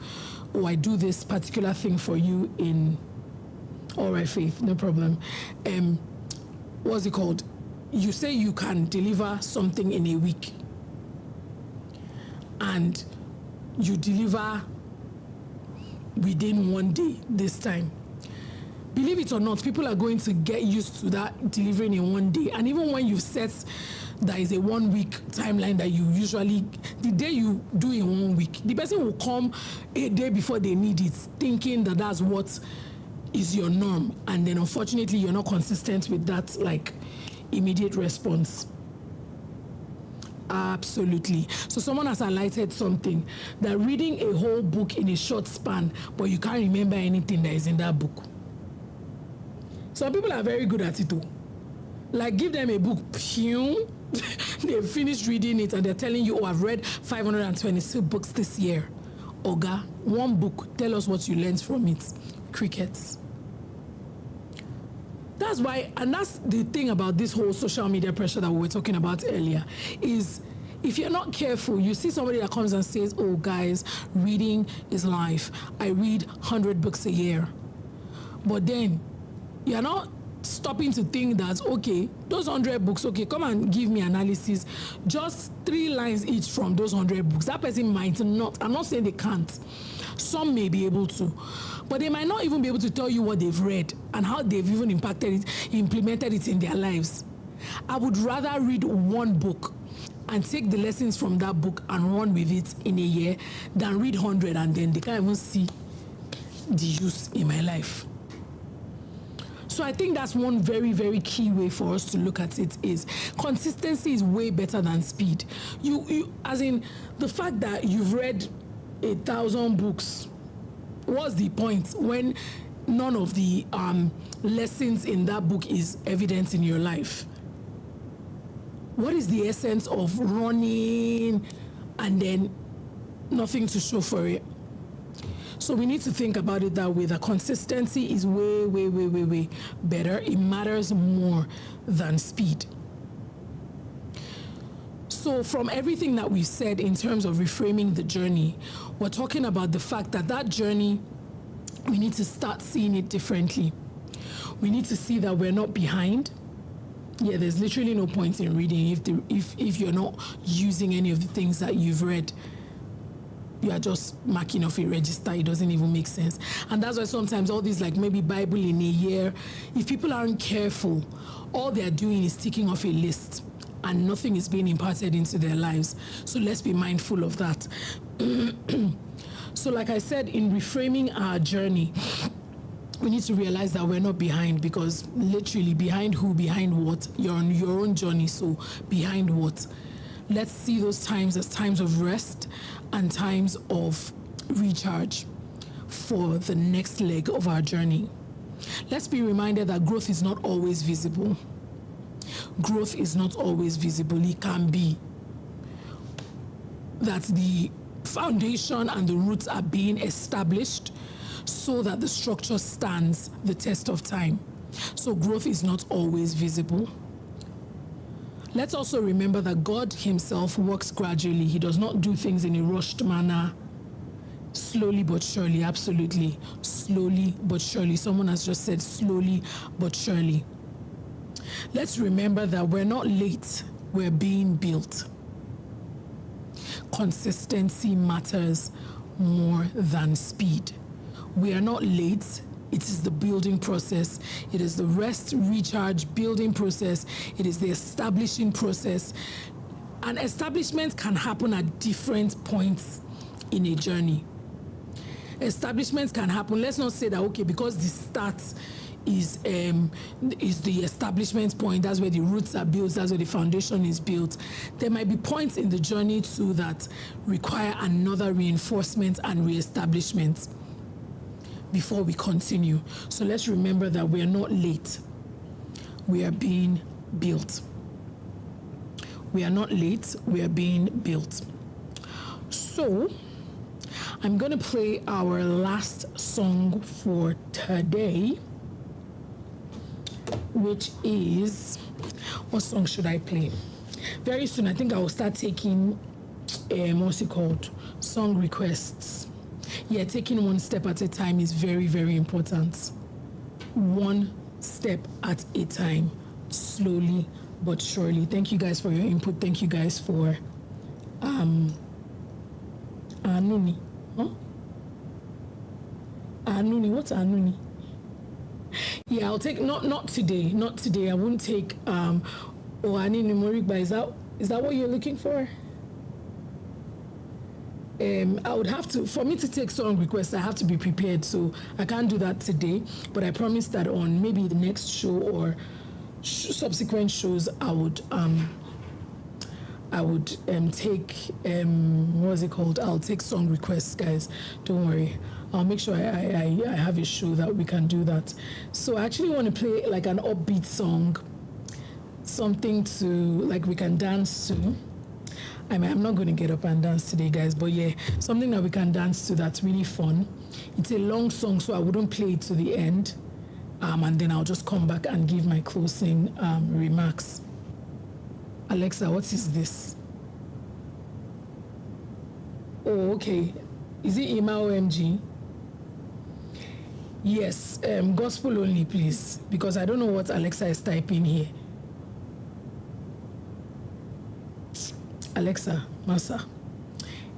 I do this particular thing for you in, all right, Faith, no problem. What's it called? You say you can deliver something in a week and you deliver within 1 day this time. Believe it or not, people are going to get used to that delivering in 1 day. And even when you've set that is a 1 week timeline that you usually, the day you do in 1 week, the person will come a day before they need it, thinking that that's what is your norm. And then unfortunately, you're not consistent with that, like, immediate response. Absolutely. So someone has highlighted something, that reading a whole book in a short span, but you can't remember anything that is in that book. Some people are very good at it too. Like, give them a book, they've finished reading it and they're telling you, oh, I've read 522 books this year. Oga, one book, tell us what you learned from it. Crickets. That's why, and that's the thing about this whole social media pressure that we were talking about earlier, is if you're not careful, you see somebody that comes and says, oh guys, reading is life. I read 100 books a year. But then you're not stopping to think that, okay, those 100 books, okay, come and give me analysis, just 3 lines each from those 100 books. That person might not, I'm not saying they can't. Some may be able to, but they might not even be able to tell you what they've read and how they've even implemented it in their lives. I would rather read one book and take the lessons from that book and run with it in a year than read 100 and then they can't even see the use in my life. So I think that's one very, very key way for us to look at it is consistency is way better than speed. You as in the fact that you've read 1,000 books, what's the point when none of the lessons in that book is evident in your life? What is the essence of running and then nothing to show for it? So we need to think about it that way, that consistency is way, way, way, way, way better. It matters more than speed. So from everything that we've said in terms of reframing the journey, we're talking about the fact that that journey, we need to start seeing it differently. We need to see that we're not behind. Yeah, there's literally no point in reading if you're not using any of the things that you've read. You are just marking off a register. It doesn't even make sense. And that's why sometimes all these, like maybe Bible in a year, if people aren't careful, all they're doing is ticking off a list and nothing is being imparted into their lives. So let's be mindful of that. So like I said, in reframing our journey, we need to realize that we're not behind, because literally behind who, behind what? You're on your own journey, so behind what? Let's see those times as times of rest and times of recharge for the next leg of our journey. Let's be reminded that growth is not always visible. Growth is not always visible. It can be that the foundation and the roots are being established so that the structure stands the test of time. So growth is not always visible. Let's also remember that God himself works gradually. He does not do things in a rushed manner. Slowly but surely, absolutely. Slowly but surely. Someone has just said slowly but surely. Let's remember that we're not late, we're being built. Consistency matters more than speed. We are not late. It is the building process. It is the rest, recharge, building process. It is the establishing process. And establishment can happen at different points in a journey. Establishment can happen. Let's not say that, okay, because the start is the establishment point, that's where the roots are built, that's where the foundation is built. There might be points in the journey too that require another reinforcement and reestablishment before we continue. So let's remember that we are not late. We are being built. We are not late, we are being built. So I'm going to play our last song for today, which is, what song should I play? Very soon, I think I will start taking, what's it called? Song requests. Yeah, taking one step at a time is very, very important. One step at a time, slowly but surely. Thank you guys for your input. Thank you guys for, Anuni. Huh? Anuni, what's Anuni? Yeah, I'll take, not today. I won't take, Anini Morigba. Is that what you're looking for? I would have to, for me to take song requests, I have to be prepared, so I can't do that today, but I promise that on maybe the next show or subsequent shows, I would take, what's it called? I'll take song requests, guys. Don't worry. I'll make sure I have a show that we can do that. So I actually want to play like an upbeat song, something to like we can dance to. I mean, I'm not going to get up and dance today, guys, but yeah, something that we can dance to that's really fun. It's a long song, so I wouldn't play it to the end, and then I'll just come back and give my closing remarks. Alexa, what is this? Oh, okay. Is it Ima OMG? Yes, gospel only, please, because I don't know what Alexa is typing here. Alexa, Masa.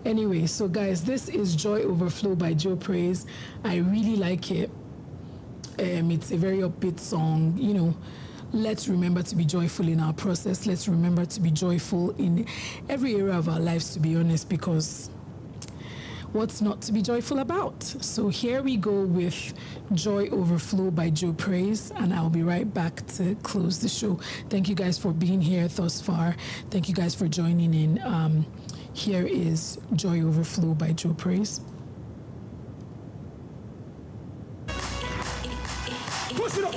Anyway, so guys, this is Joy Overflow by Joe Praise. I really like it. It's a very upbeat song. You know, let's remember to be joyful in our process. Let's remember to be joyful in every area of our lives, to be honest, because what's not to be joyful about? So here we go with Joy Overflow by Joe Praise, and I'll be right back to close the show. Thank you guys for being here thus far. Thank you guys for joining in. Here is Joy Overflow by Joe Praise. Push it up.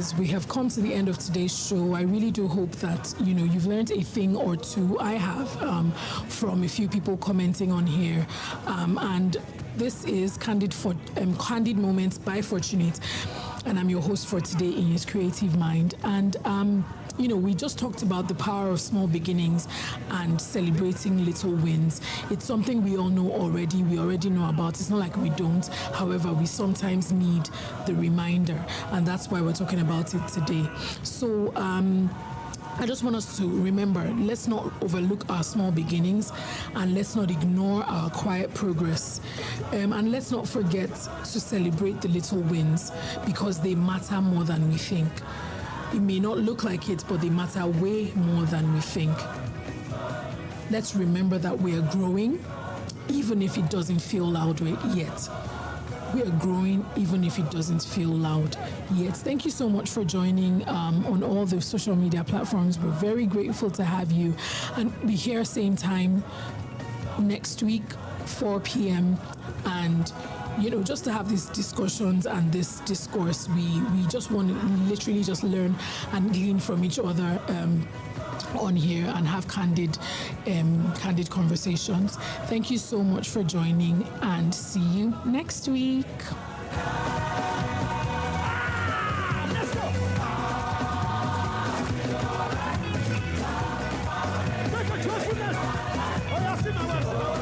listeners, we have come to the end of today's show. I really do hope that, you've learned a thing or two. I have, from a few people commenting on here. And this is Candid Moments by Fortunate. And I'm your host for today, Iyinscreativemind. And, we just talked about the power of small beginnings and celebrating little wins. It's something we all know already. We already know about. It's not like we don't. However, we sometimes need the reminder. And that's why we're talking about it today. So, I just want us to remember, let's not overlook our small beginnings and let's not ignore our quiet progress. And let's not forget to celebrate the little wins because they matter more than we think. It may not look like it, but they matter way more than we think. Let's remember that we are growing, even if it doesn't feel loud yet. We are growing, even if it doesn't feel loud yet. Thank you so much for joining on all the social media platforms. We're very grateful to have you. And be here same time next week, 4 p.m. And just to have these discussions and this discourse, we just want to literally just learn and glean from each other on here and have candid conversations. Thank you so much for joining and see you next week. Let's go. Take a trust with us. Oh, yeah, see my words.